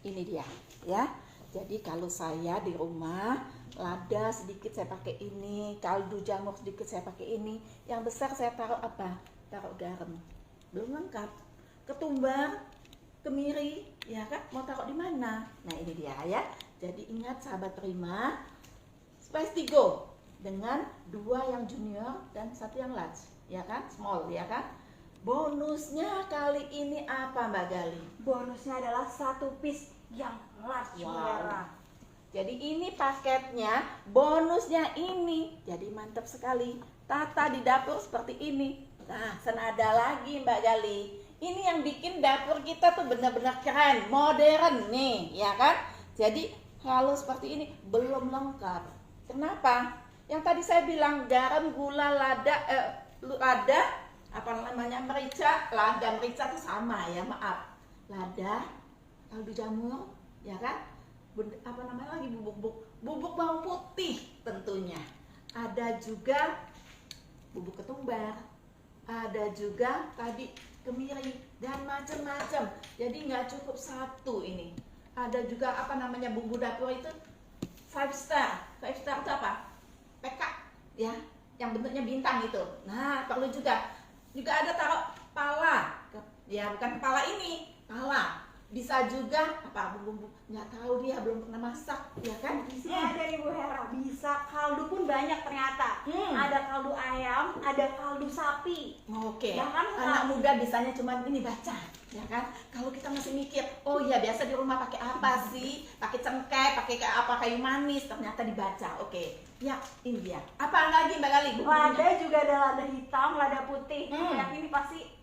Ini dia ya. Jadi kalau saya di rumah lada sedikit saya pakai ini, kaldu jamur sedikit saya pakai ini. Yang besar saya taruh apa? Taruh garam. Belum lengkap. Ketumbar, kemiri, ya kan? Mau taruh di mana? Nah, ini dia ya. Jadi ingat sahabat Prima, Spicy Gold dengan 2 yang junior dan 1 yang large, ya kan? Small, ya kan? Bonusnya kali ini apa Mbak Gali?
Bonusnya adalah 1 piece yang large Bu Hera.
Jadi ini paketnya, bonusnya ini. Jadi mantap sekali. Tata di dapur seperti ini. Nah, senada lagi Mbak Gali. Ini yang bikin dapur kita tuh benar-benar keren, modern nih, ya kan? Jadi kalau seperti ini belum lengkap. Kenapa? Yang tadi saya bilang garam, gula, lada, apa namanya, merica, lada, merica itu sama ya, maaf. Lada, kaldu jamur, ya kan? Apa namanya lagi, bubuk bawang putih tentunya. Ada juga bubuk ketumbar, ada juga tadi kemiri dan macam-macam. Jadi nggak cukup 1 ini. Ada juga apa namanya bumbu dapur itu 5 star. 5 star itu apa? PK ya, yang bentuknya bintang itu. Nah, perlu juga. Juga ada taruh pala. Ya, bukan kepala ini, pala. Bisa juga apa bumbu, nggak tahu dia belum pernah masak, ya kan?
Isinya ada nih Bu Hera, bisa kaldu pun banyak ternyata. Ada kaldu ayam, ada kaldu sapi.
Oke.
Ya kan,
Anak muda bisanya cuma ini baca, ya kan? Kalau kita masih mikir, oh iya biasa di rumah pakai apa sih? Pakai cengkeh, pakai apa, kayu manis, ternyata dibaca. Oke. Ya, ini dia. Apa lagi Mbak Gali?
Lada juga ada lada hitam, lada putih. Yang ini pasti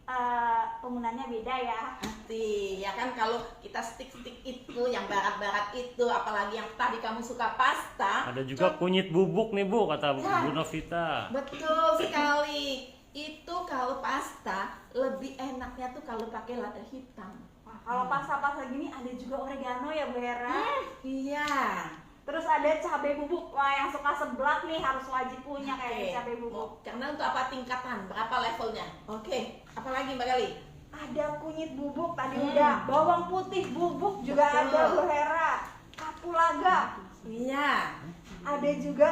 penggunaannya beda ya.
Pasti, ya kan, kalau kita stik-stik itu, yang barat-barat itu, apalagi yang tadi kamu suka pasta.
Ada juga kunyit bubuk nih Bu, kata Bu Novita.
Betul sekali. Itu kalau pasta lebih enaknya tuh kalau pakai lada hitam.
Nah, kalau pasta-pasta gini ada juga oregano ya Bu Hera.
Iya.
Terus ada cabai bubuk. Wah, yang suka seblak nih harus wajib punya kayak
Oke.
cabai bubuk.
Karena untuk apa tingkatan? Berapa levelnya? Oke. Apalagi Mbak Gali?
Ada kunyit bubuk tadi
Hmm.
udah. Bawang putih bubuk juga
Betul.
ada Bu Hera. Kapulaga.
Iya.
Ada juga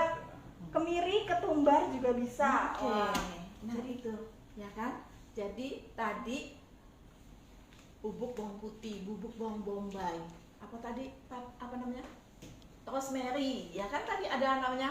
kemiri, ketumbar juga bisa.
Oke.
Wah.
Nah itu, ya kan? Jadi tadi bubuk bawang putih, bubuk bawang bombay. Apa tadi? Apa namanya? Rosemary, ya kan tadi ada namanya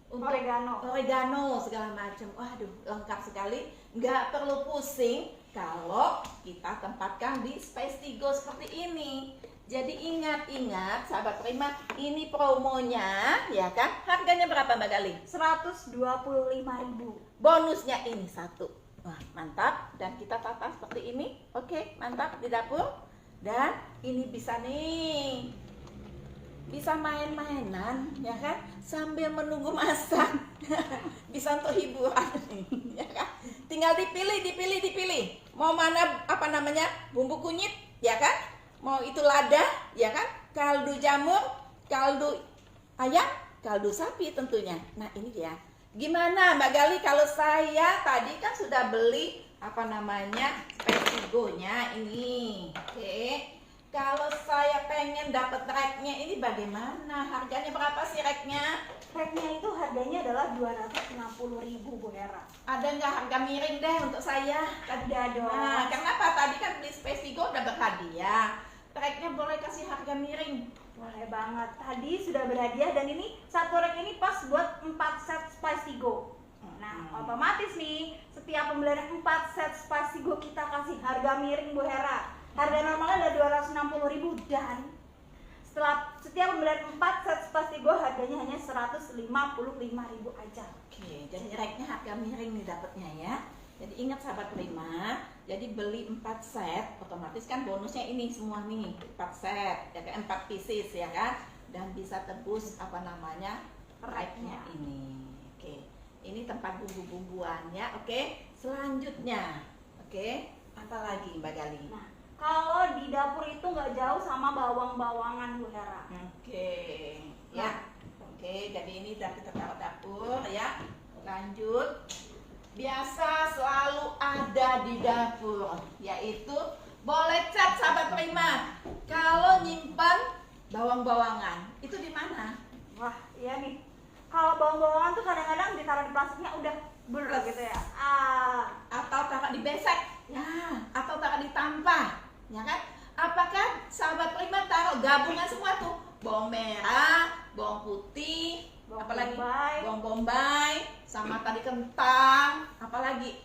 untuk oregano segala macam. Waduh, lengkap sekali. Nggak perlu pusing kalau kita tempatkan di Space Tigo seperti ini. Jadi ingat-ingat sahabat Prima, ini promonya ya kan? Harganya berapa Mbak Gali?
125.000.
Bonusnya ini satu. Wah, mantap. Dan kita tata seperti ini. Oke, mantap di dapur. Dan ini bisa nih. Bisa main-mainan, ya kan? Sambil menunggu masak. Bisa untuk hiburan, ya kan? Tinggal dipilih. Mau mana apa namanya? Bumbu kunyit, ya kan? Mau itu lada, ya kan? Kaldu jamur, kaldu ayam, kaldu sapi tentunya. Nah, ini dia. Gimana Mbak Gali kalau saya tadi kan sudah beli apa namanya Spesigo-nya ini. Oke. Kalau saya pengen dapat racknya ini bagaimana? Harganya berapa sih racknya?
Racknya itu harganya adalah 260.000 Bu Hera.
Ada nggak harga miring deh untuk saya?
Ada dong.
Nah, kenapa tadi kan beli Spesigo udah berhadiah. Racknya boleh kasih harga miring.
Boleh banget. Tadi sudah berhadiah dan ini satu rack ini pas buat 4 set Spesigo. Nah, otomatis nih setiap pembelian 4 set Spesigo kita kasih harga miring Bu Hera. Harga normalnya ada 260.000 dan setelah setiap pembelian 4 set Spesigo harganya hanya 155.000 aja.
Oke, jadi racknya harga miring nih dapatnya ya. Jadi ingat sahabat Prima, jadi beli 4 set, otomatis kan bonusnya ini semua nih 4 set, ya kan 4 pieces ya kan, dan bisa tebus apa namanya racknya ini. Oke, ini tempat bumbu-bumbuannya. Oke, selanjutnya, oke, apa lagi Mbak Gali?
Nah, kalau di dapur itu nggak jauh sama bawang-bawangan Bu Hera.
Oke, ya, oke, jadi ini udah kita taruh dapur ya. Lanjut. Biasa selalu ada di dapur, yaitu boleh cat sahabat Prima. Kalau nyimpan bawang-bawangan, itu di mana?
Wah, iya nih. Kalau bawang-bawangan tuh kadang-kadang ditaruh di plastiknya udah
Beres.
gitu ya.
Atau taruh di besek, ya, atau taruh di tampah, ya kan? Apakah sahabat Prima taruh gabungan semua tuh? Bawang merah, bawang putih,
Bawang
apalagi
bombay.
bawang bombay, sama tadi kentang, apalagi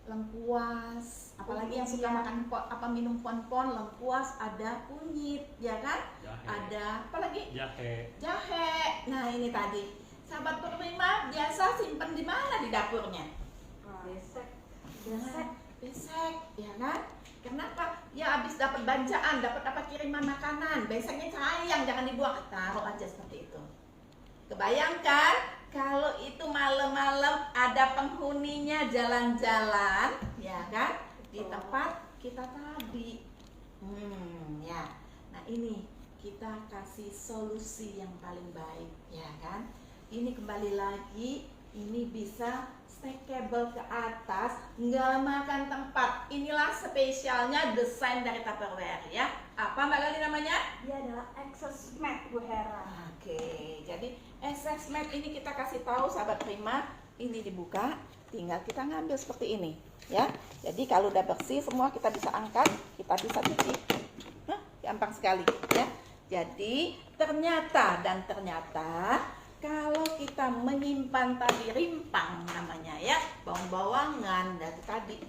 lengkuas, apalagi yang suka makan minum pon-pon, lengkuas, ada kunyit, ya kan?
Jahe.
Ada apalagi
Jahe.
jahe. Nah ini tadi sahabat Prima biasa simpen di mana di dapurnya?
Besek.
Besek, ya kan? Kenapa? Ya habis dapat banjaan, dapat apa kiriman makanan, beseknya sayang, jangan dibuang, taruh aja seperti itu. Kebayangkan kalau itu malam-malam ada penghuninya jalan-jalan, ya kan? Di tempat kita tadi. Ya. Nah ini kita kasih solusi yang paling baik, ya kan? Ini kembali lagi, ini bisa stackable ke atas, nggak makan tempat. Inilah spesialnya desain dari Tupperware ya. Apa Mbak Gali namanya?
Dia adalah access mat Bu Hera.
Oke, jadi access mat ini kita kasih tahu sahabat Prima, ini dibuka, tinggal kita ngambil seperti ini, ya. Jadi kalau udah bersih semua kita bisa angkat, kita bisa cuci. Gampang sekali, ya. Jadi ternyata kalau kita menyimpan tadi rimpang namanya ya, bawang-bawangan dari tadi,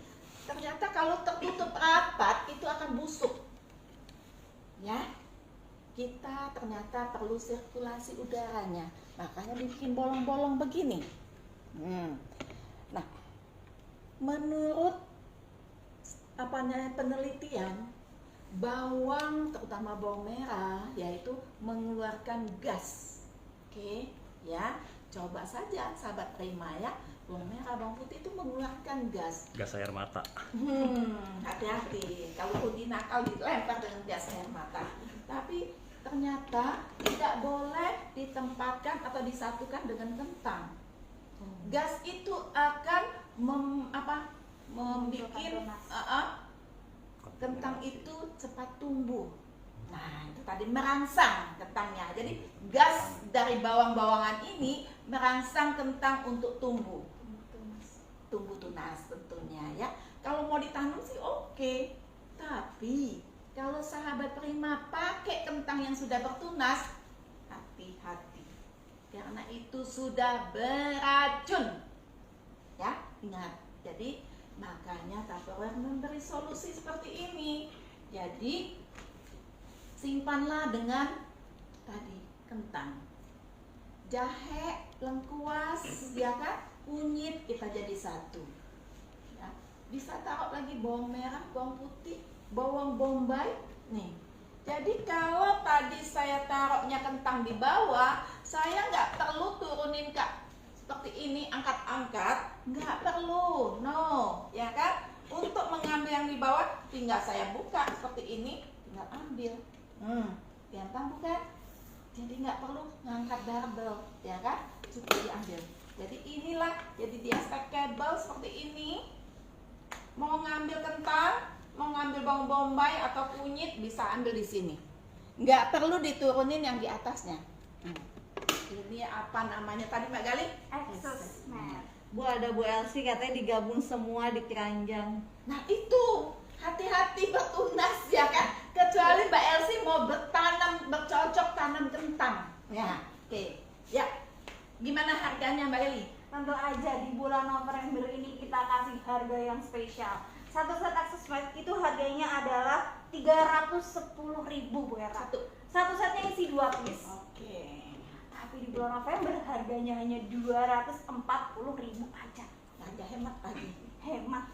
ternyata kalau tertutup rapat itu akan busuk, ya. Kita ternyata perlu sirkulasi udaranya, makanya bikin bolong-bolong begini. Nah, menurut penelitian, bawang terutama bawang merah yaitu mengeluarkan gas. Oke, ya, coba saja sahabat Prima ya, bawang merah, bawang putih itu mengeluarkan gas.
Gas air mata.
Hati-hati, kalau Udi nakal dilempar dengan gas air mata. Tapi ternyata tidak boleh ditempatkan atau disatukan dengan kentang. Gas itu akan membuat kentang itu cepat tumbuh. Nah, itu tadi merangsang kentangnya. Jadi gas dari bawang-bawangan ini merangsang kentang untuk tumbuh tunas tentunya ya. Kalau mau ditanam sih oke. Tapi kalau sahabat Prima pakai kentang yang sudah bertunas, hati-hati. Karena itu sudah beracun. Ya, ingat. Jadi makanya Tupperware memberi solusi seperti ini. Jadi simpanlah dengan tadi kentang, jahe, lengkuas, ya kan, kunyit kita jadi satu. Ya, bisa taruh lagi bawang merah, bawang putih, bawang bombay. Nih, jadi kalau tadi saya taruhnya kentang di bawah, saya nggak perlu turunin Kak seperti ini, angkat-angkat, nggak perlu, no, ya kan? Untuk mengambil yang di bawah, tinggal saya buka seperti ini, tinggal ambil. Gampang bukan? Jadi nggak perlu ngangkat barbel, ya kan? Cukup diambil. Jadi inilah, jadi dia stackable seperti ini. Mau ngambil kentang, mau ngambil bawang bombay atau kunyit, bisa ambil di sini. Nggak perlu diturunin yang di atasnya. Ini apa namanya tadi Mbak Gali?
Exhaust mat.
Bu, ada Bu Elsie katanya digabung semua di keranjang.
Nah itu, hati-hati bertunas ya kan. Kecuali Mbak Elsie mau bercocok tanam kentang. Ya, oke. Ya, gimana harganya Mbak Eli?
Tentu aja di bulan November ini kita kasih harga yang spesial. Satu set access mat itu harganya adalah 310.000 Bu Era. Satu setnya isi 2 piece.
Oke.
Tapi di bulan November harganya hanya 240.000 aja.
Harga hemat lagi.
Hemat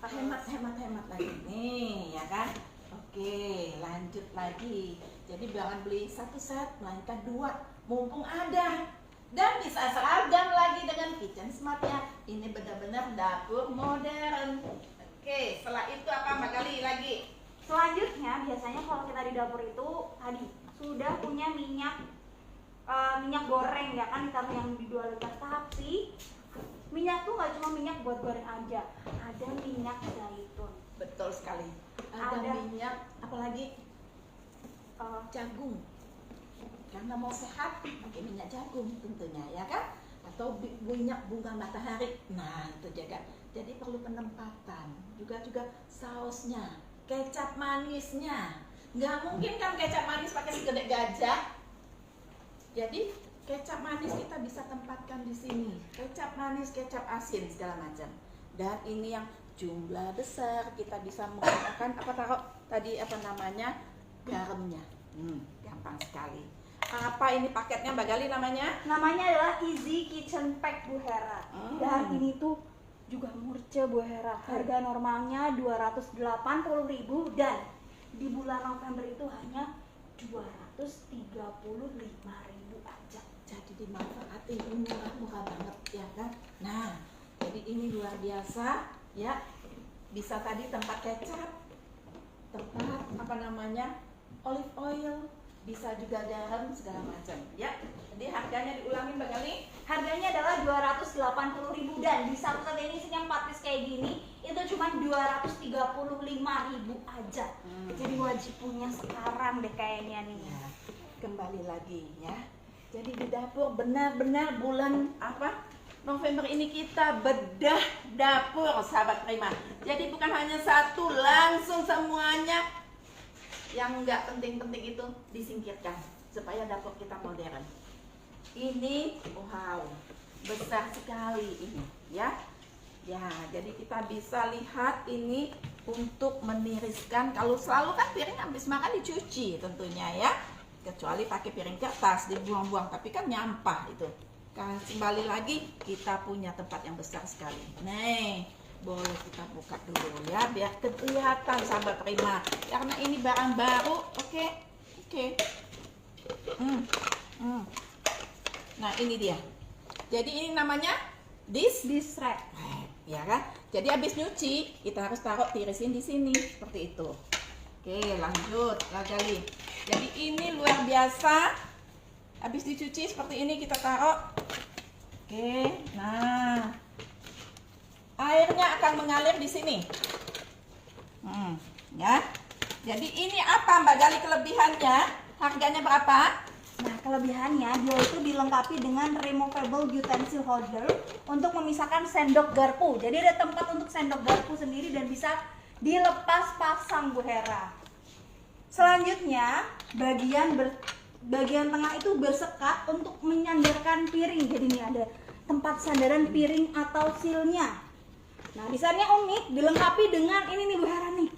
Hemat lagi. Nih, ya kan? Oke, lanjut lagi. Jadi jangan beli satu set, melainkan 2. Mumpung ada. Dan bisa seragam lagi dengan kitchen smart-nya. Ini benar-benar dapur modern. Oke, setelah itu apa Mbak Gali lagi?
Selanjutnya biasanya kalau kita di dapur itu tadi sudah punya minyak goreng ya kan, ditaruh yang di 2 liter. Tapi minyak tuh nggak cuma minyak buat goreng aja, ada minyak zaitun.
Betul sekali. Ada minyak, apalagi jagung. Karena mau sehat, pakai minyak jagung tentunya ya kan? Atau minyak bunga matahari. Nah itu juga. Jadi perlu penempatan. Juga sausnya, kecap manisnya. Nggak mungkin kan kecap manis pakai segede gajah. Jadi kecap manis kita bisa tempatkan di sini. Kecap manis, kecap asin segala macam. Dan ini yang jumlah besar kita bisa menggunakan garamnya. Gampang sekali. Apa ini paketnya Mbak Gali namanya?
Namanya adalah Easy Kitchen Pack Bu Hera. Dan ini tuh juga murce Bu Hera. Harga normalnya 280.000 dan di bulan November itu hanya 235.000 aja.
Jadi dimanfaatin, murah banget ya kan? Nah, jadi ini luar biasa ya. Bisa tadi tempat kecap, tempat olive oil, bisa juga garam segala macam ya. Jadi harganya diulangi Mbak Gali.
Harganya adalah 280.000 dan di satu set ini isinya 4 piece kayak gini itu cuma 235.000 aja. Jadi wajib punya sekarang deh kayaknya nih.
Ya, kembali lagi ya. Jadi di dapur benar-benar bulan November ini kita bedah dapur sahabat Prima. Jadi bukan hanya satu, langsung semuanya yang nggak penting-penting itu disingkirkan supaya dapur kita modern. Ini wow, besar sekali ini ya. Ya, jadi kita bisa lihat ini untuk meniriskan. Kalau selalu kan piring habis makan dicuci tentunya ya. Kecuali pakai piring kertas dibuang-buang, tapi kan nyampah itu. Kembali lagi kita punya tempat yang besar sekali. Nih, boleh kita buka dulu ya biar kelihatan sahabat Prima. Karena ini barang baru, oke. Nah ini dia. Jadi ini namanya dish rack, ya kan? Jadi habis nyuci kita harus taruh tirisin di sini seperti itu. Oke, lanjut lagi. Jadi ini luar biasa Habis dicuci seperti ini kita taruh. Oke, nah airnya akan mengalir di sini. Ya. Jadi ini apa Mbak Gali kelebihannya? Harganya berapa?
Nah, kelebihannya dia itu dilengkapi dengan removable utensil holder untuk memisahkan sendok garpu. Jadi ada tempat untuk sendok garpu sendiri dan bisa dilepas pasang Bu Hera. Selanjutnya, bagian tengah itu bersekat untuk menyandarkan piring. Jadi ini ada tempat sandaran piring atau silnya. Nah, desainnya unik, dilengkapi dengan ini nih Bu Hera nih.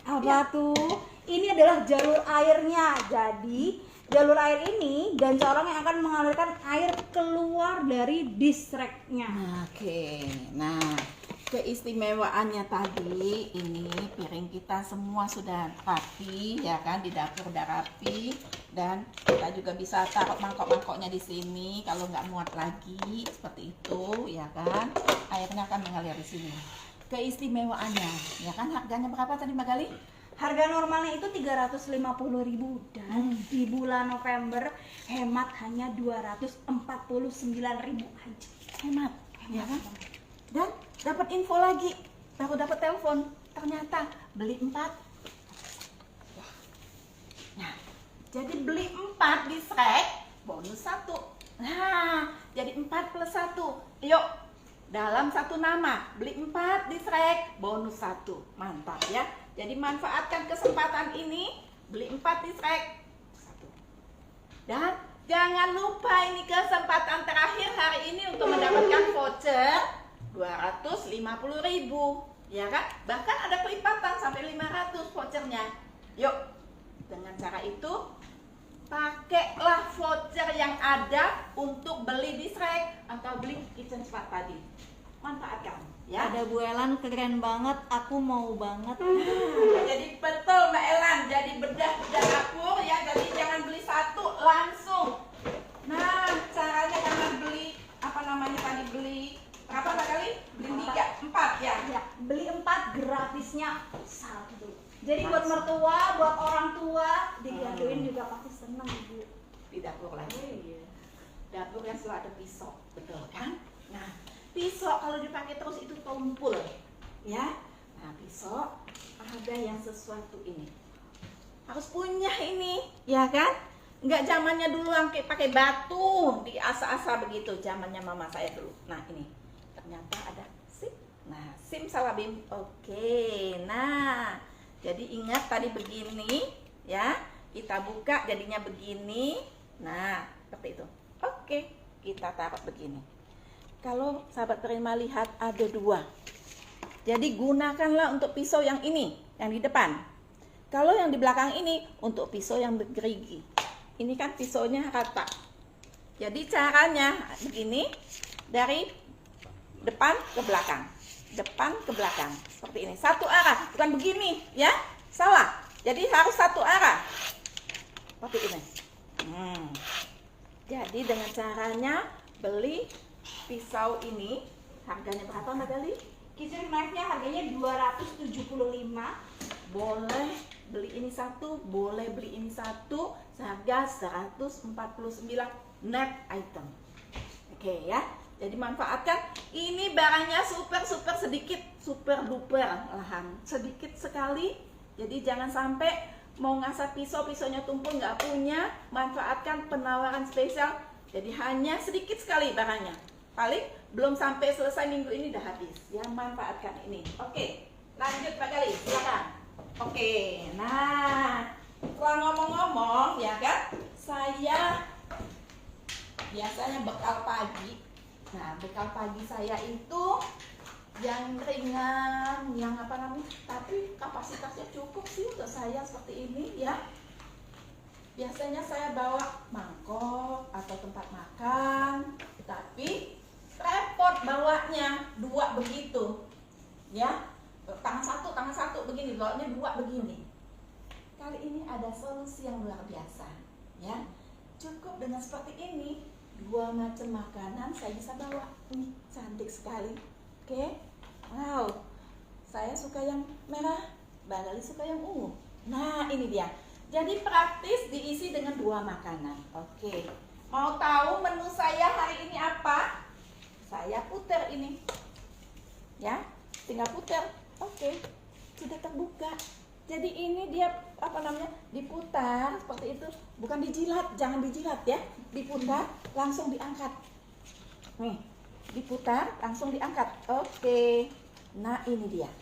Apa tuh? Ini adalah jalur airnya. Jadi jalur air ini dan corong yang akan mengalirkan air keluar dari dish rack-nya.
Oke, nah keistimewaannya tadi ini piring kita semua sudah rapi ya kan, di dapur udah rapi, dan kita juga bisa taruh mangkok-mangkoknya di sini kalau nggak muat lagi seperti itu ya kan, airnya akan mengalir di sini. Keistimewaannya ya kan, harganya berapa tadi Mbak Gali?
Harga normalnya itu 350.000 dan di bulan November hemat hanya 249.000 aja.
Hemat ya kan, dan dapat info lagi, baru dapat telepon, ternyata beli 4. Nah, jadi beli 4 di Shrek bonus 1. Nah, jadi 4 plus 1. Yuk, dalam satu nama beli 4 di Shrek bonus 1. Mantap ya. Jadi manfaatkan kesempatan ini, beli 4 di Shrek 1. Dan jangan lupa ini kesempatan terakhir hari ini untuk mendapatkan voucher 250.000 ya kan, bahkan ada kelipatan sampai 500 vouchernya. Yuk, dengan cara itu pakailah voucher yang ada untuk beli di Shrek atau beli kitchen spot tadi. Manfaatkan ya.
Ada Bu Elan keren banget, aku mau banget.
Jadi betul Mbak Elan, jadi bedah dapur ya, jadi jangan beli satu langsung. Nah, caranya jangan beli apa namanya tadi, beli berapa Mbak Gali? Beli 4 ya.
Ya, beli 4 gratisnya 1. Jadi buat mertua, buat orang tua digadoin juga pasti seneng Ibu.
Di dapur lagi. Dapur yang selalu ada pisau, betul kan? Nah, pisau kalau dipakai terus itu tumpul ya. Nah, pisau ada yang sesuatu ini harus punya ini ya kan, nggak zamannya dulu yang pakai batu diasa-asa begitu, zamannya mama saya dulu. Nah, ini ternyata ada SIM. Nah, SIM salabim. Oke, nah jadi ingat tadi begini ya, kita buka jadinya begini. Nah, seperti itu. Oke, kita taruh begini. Kalau sahabat Prima lihat ada 2, jadi gunakanlah untuk pisau yang ini, yang di depan. Kalau yang di belakang ini untuk pisau yang bergerigi. Ini kan pisaunya rata. Jadi caranya begini, dari depan ke belakang, depan ke belakang, seperti ini. Satu arah, bukan begini ya, salah. Jadi harus satu arah, seperti ini. Jadi dengan caranya beli pisau ini, harganya berapa Mbak Gali?
Kitchen knife-nya harganya 275.
Boleh beli ini satu, boleh beli ini satu, seharga 149 net item. Oke ya, jadi manfaatkan. Ini barangnya super sedikit, super duper lahan, sedikit sekali. Jadi jangan sampai mau ngasah pisaunya tumpul nggak punya. Manfaatkan penawaran spesial. Jadi hanya sedikit sekali barangnya. Paling belum sampai selesai minggu ini udah habis. Ya, manfaatkan ini. Oke, lanjut Pak Gali, silakan. Oke, nah setelah ngomong-ngomong ya kan, saya biasanya bekal pagi. Nah, bekal pagi saya itu yang ringan, yang apa namanya, tapi kapasitasnya cukup sih untuk saya seperti ini ya. Biasanya saya bawa mangkok atau tempat makan, tapi repot bawanya 2 begitu ya, tangan satu begini, bawanya 2 begini. Kali ini ada solusi yang luar biasa ya, cukup dengan seperti ini, 2 macam makanan saya bisa bawa. Nih, cantik sekali. Oke, wow, saya suka yang merah, Mbak Gali suka yang ungu. Nah, ini dia, jadi praktis diisi dengan 2 makanan. Oke, Mau tahu menu saya hari ini apa? Saya putar ini. Ya, tinggal putar. Oke, sudah terbuka. Jadi ini dia apa namanya? Diputar seperti itu. Bukan dijilat, jangan dijilat ya. Diputar, langsung diangkat. Nih, diputar, langsung diangkat. Oke. Nah, ini dia.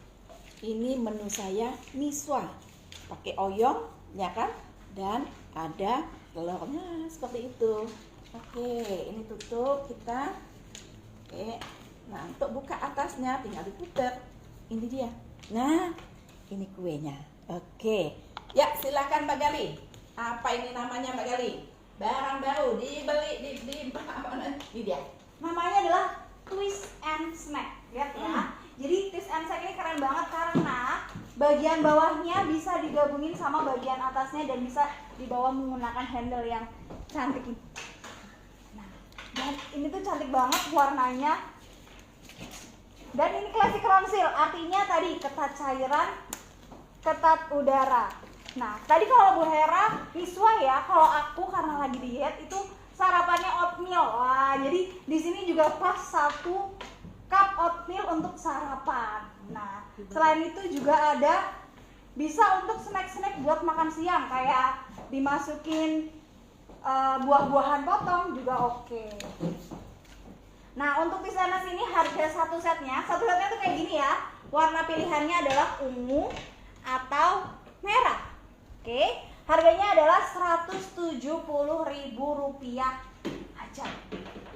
Ini menu saya miswa. Pakai oyong, ya kan? Dan ada telurnya seperti itu. Oke, ini tutup kita. Oke. Nah, untuk buka atasnya tinggal diputar. Ini dia. Nah, ini kuenya. Oke. Ya, silakan Mbak Gali. Apa ini namanya Mbak Gali? Barang baru dibeli di ini dia.
Namanya adalah twist and snack. Lihat ya. Jadi twist and snack ini keren banget karena bagian bawahnya bisa digabungin sama bagian atasnya dan bisa dibawa menggunakan handle yang cantik ini. Nah, dan ini tuh cantik banget warnanya. Dan ini classic conceal, artinya tadi ketat cairan, ketat udara. Nah, tadi kalau Bu Hera miswa ya, kalau aku karena lagi diet itu sarapannya oatmeal. Wah, jadi di sini juga pas 1 cup oatmeal untuk sarapan. Nah, selain itu juga ada bisa untuk snack-snack buat makan siang kayak dimasukin buah-buahan potong juga oke. Nah, untuk pisanas ini harga satu setnya tuh kayak gini ya. Warna pilihannya adalah ungu atau merah. Oke, harganya adalah Rp170.000 aja.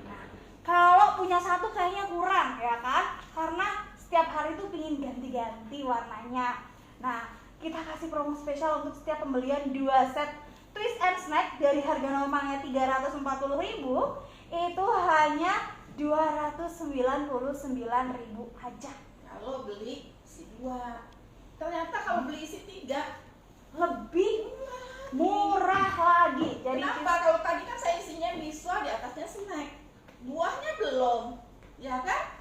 Nah, kalau punya satu kayaknya kurang ya kan? Karena setiap hari tuh pingin ganti-ganti warnanya. Nah, kita kasih promo spesial untuk setiap pembelian 2 set twist and snack dari harga normalnya Rp340.000 itu hanya Rp299.000 aja.
Kalau beli isi 2. Ternyata kalau beli isi 3
lebih murah lagi. Jadi
kenapa? Kalau tadi kan saya isinya miswa, di atasnya snack. Buahnya belum. Ya kan?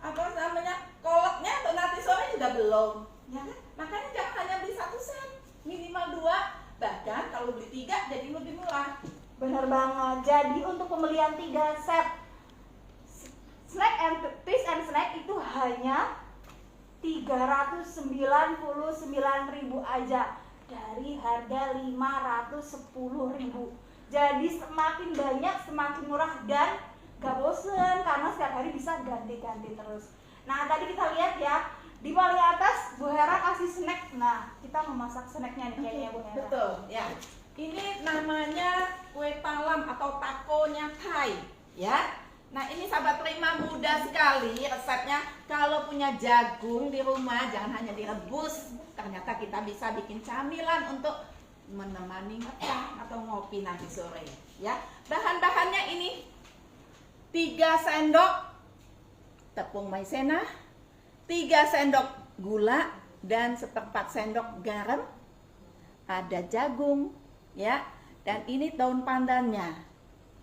Apa namanya? Kolaknya untuk nanti sore juga belum. Ya kan? Makanya jangan hanya beli 1 set, minimal 2. Bahkan kalau beli 3 jadi lebih murah.
benar banget. Jadi untuk pembelian 3 set snack and twist and snack itu hanya Rp399.000 aja dari harga Rp510.000. Jadi semakin banyak semakin murah dan gak bosen karena setiap hari bisa ganti-ganti terus. Nah, tadi kita lihat ya di paling atas Bu Hera kasih snack. Nah, kita memasak snacknya nih kayaknya Bu Hera.
Betul, ya. Ini namanya kue talam atau takonya Thai, ya. Nah, ini sahabat terima mudah sekali resepnya. Kalau punya jagung di rumah jangan hanya direbus. Ternyata kita bisa bikin camilan untuk menemani ngeteh atau ngopi nanti sore, ya. Bahan-bahannya ini 3 sendok tepung maizena, 3 sendok gula dan 1/4 sendok garam. Ada jagung, ya. Dan ini daun pandannya,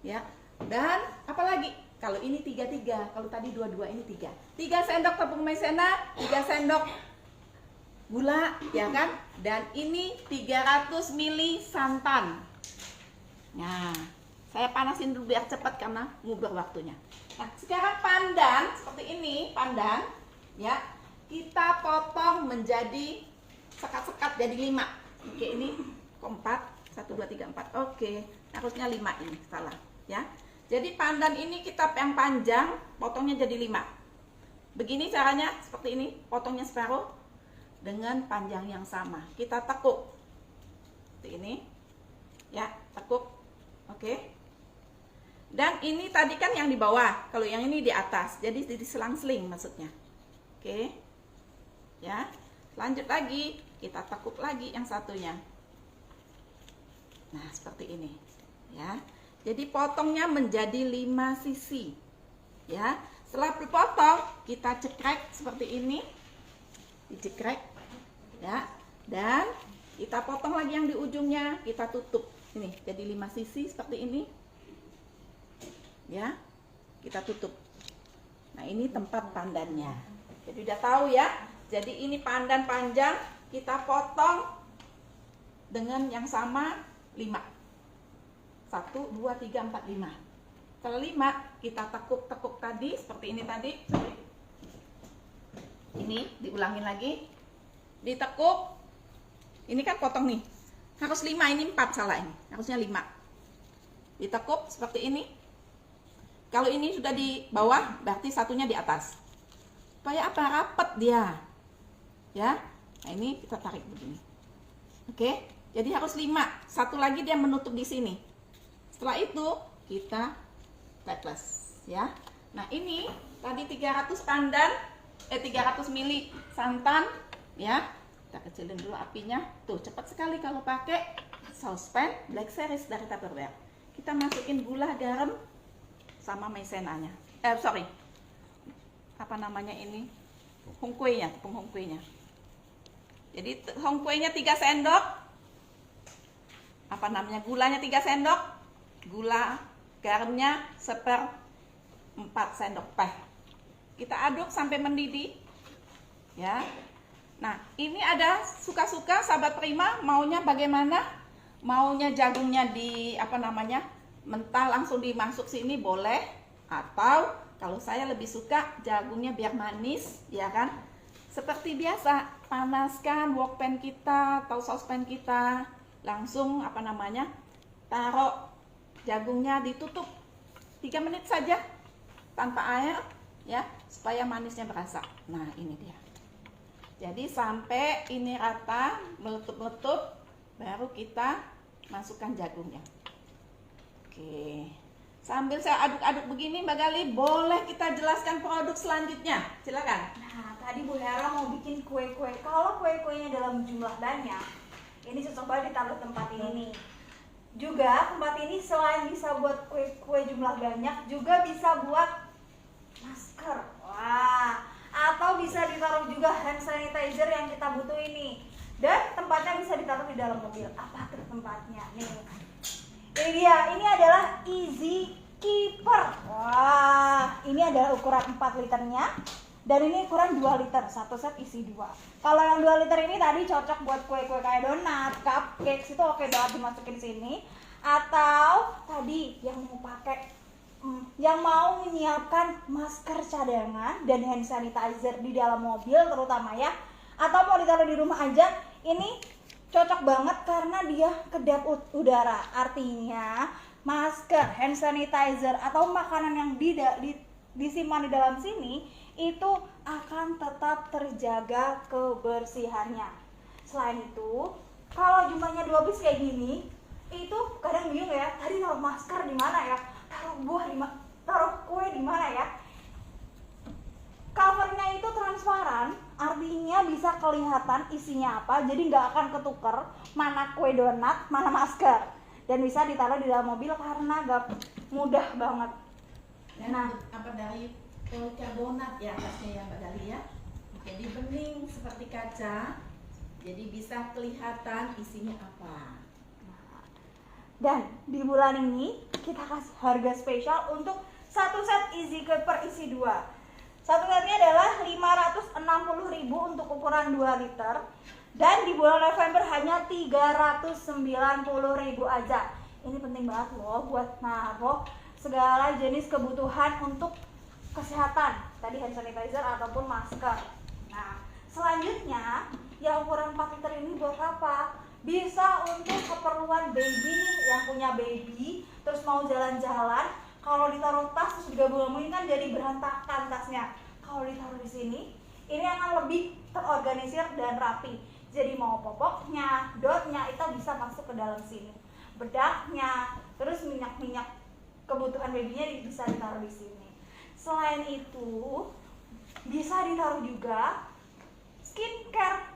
ya. Dan apalagi? Kalau ini 3, kalau tadi 2 ini 3. 3 sendok tepung maizena, 3 sendok gula, ya kan? Dan ini 300 ml santan. Nah, saya panasin dulu biar cepat karena ngubur waktunya. Nah, sekarang pandan seperti ini, pandan, ya. Kita potong menjadi sekat-sekat jadi 5. Oke, ini keempat, 1, 2, 3, 4. Oke, harusnya 5 ini, salah, ya. Jadi pandan ini kita yang panjang, potongnya jadi 5. Begini caranya, seperti ini, potongnya separuh dengan panjang yang sama. Kita tekuk, seperti ini, ya, tekuk, oke. Dan ini tadi kan yang di bawah, kalau yang ini di atas, jadi diselang-seling maksudnya, oke, ya. Lanjut lagi, kita tekuk lagi yang satunya. Nah, seperti ini, ya. Jadi potongnya menjadi 5 sisi, ya. Setelah dipotong, kita cekrek seperti ini, dicekrek, ya. Dan kita potong lagi yang di ujungnya, kita tutup. Ini jadi 5 sisi seperti ini, ya. Kita tutup. Nah, ini tempat pandannya. Jadi udah tahu ya. Jadi ini pandan panjang, kita potong dengan yang sama 5. 1, 2, 3, 4, 5. Kelima, kita tekuk-tekuk tadi seperti ini tadi. Ini diulangin lagi. Ditekuk. Ini kan potong nih. Harus 5, ini 4 salah ini. Harusnya 5. Ditekuk seperti ini. Kalau ini sudah di bawah, berarti satunya di atas. Supaya apa? Rapet dia. Ya. Nah, ini kita tarik begini. Oke. Jadi harus 5. Satu lagi dia menutup di sini. Setelah itu kita taples, ya. Nah, ini tadi 300 pandan 300 ml santan, ya. Kita kecilin dulu apinya. Tuh, cepat sekali kalau pakai saucepan Black Series dari Tupperware. Kita masukin gula, garam sama maizenanya. Apa namanya ini? Hongkuenya, tepung hongkuenya. Jadi hongkuenya 3 sendok. Apa namanya? Gulanya 3 sendok. Gula, garamnya 1/4 sendok teh. Kita aduk sampai mendidih. Ya. Nah, ini ada suka-suka sahabat Prima maunya bagaimana? Maunya jagungnya di mentah langsung dimasuk sini boleh, atau kalau saya lebih suka jagungnya biar manis, ya kan? Seperti biasa, panaskan wok pan kita atau saucepan kita, langsung taruh jagungnya, ditutup 3 menit saja tanpa air, ya, supaya manisnya berasa. Nah, ini dia. Jadi sampai ini rata, meletup-letup, baru kita masukkan jagungnya. Oke. Sambil saya aduk-aduk begini, Mbak Gali, boleh kita jelaskan produk selanjutnya? Silakan.
Nah, tadi Bu Hera mau bikin kue-kue. Kalau kue-kuenya dalam jumlah banyak, ini cocok banget ditaruh tempat ini nih. Juga tempat ini selain bisa buat kue-kue jumlah banyak, juga bisa buat masker. Wah, atau bisa ditaruh juga hand sanitizer yang kita butuh ini. Dan tempatnya bisa ditaruh di dalam mobil. Apa tuh tempatnya? Nih. Ini dia, ini adalah Easy Keeper. Wah, ini adalah ukuran 4 liternya. Dan ini ukuran 2 liter, satu set isi 2. Kalau yang 2 liter ini tadi cocok buat kue-kue kayak donat, cupcakes, itu oke banget dimasukin sini. Atau tadi yang mau pakai yang mau menyiapkan masker cadangan dan hand sanitizer di dalam mobil terutama ya, atau mau ditaruh di rumah aja, ini cocok banget karena dia kedap udara. Artinya masker, hand sanitizer atau makanan yang disimpan di dalam sini itu akan tetap terjaga kebersihannya. Selain itu, kalau jumlahnya 2 piece kayak gini, itu kadang bingung ya, tadi taruh masker di mana ya? Taruh kue di mana ya? Covernya itu transparan, artinya bisa kelihatan isinya apa, jadi nggak akan ketuker mana kue donat, mana masker, dan bisa ditaruh di dalam mobil karena nggak mudah banget.
Nah, dari polikarbonat ya atasnya ya Mbak Gali ya. Jadi bening seperti kaca, jadi bisa kelihatan isinya apa.
Dan di bulan ini kita kasih harga spesial untuk satu set Easy Keeper isi 2. Satu setnya adalah 560.000 untuk ukuran 2 liter. Dan di bulan November hanya 390.000 aja. Ini penting banget loh buat naruh segala jenis kebutuhan untuk kesehatan. Tadi hand sanitizer ataupun masker. Nah, selanjutnya yang ukuran 4 liter ini buat apa? Bisa untuk keperluan baby yang punya baby, terus mau jalan-jalan. Kalau ditaruh tas terus digabung-gabungin kan jadi berantakan tasnya. Kalau ditaruh di sini, ini akan lebih terorganisir dan rapi. Jadi mau popoknya, dotnya itu bisa masuk ke dalam sini. Bedaknya, terus minyak-minyak kebutuhan babynya bisa ditaruh di sini. Selain itu, bisa ditaruh juga skincare.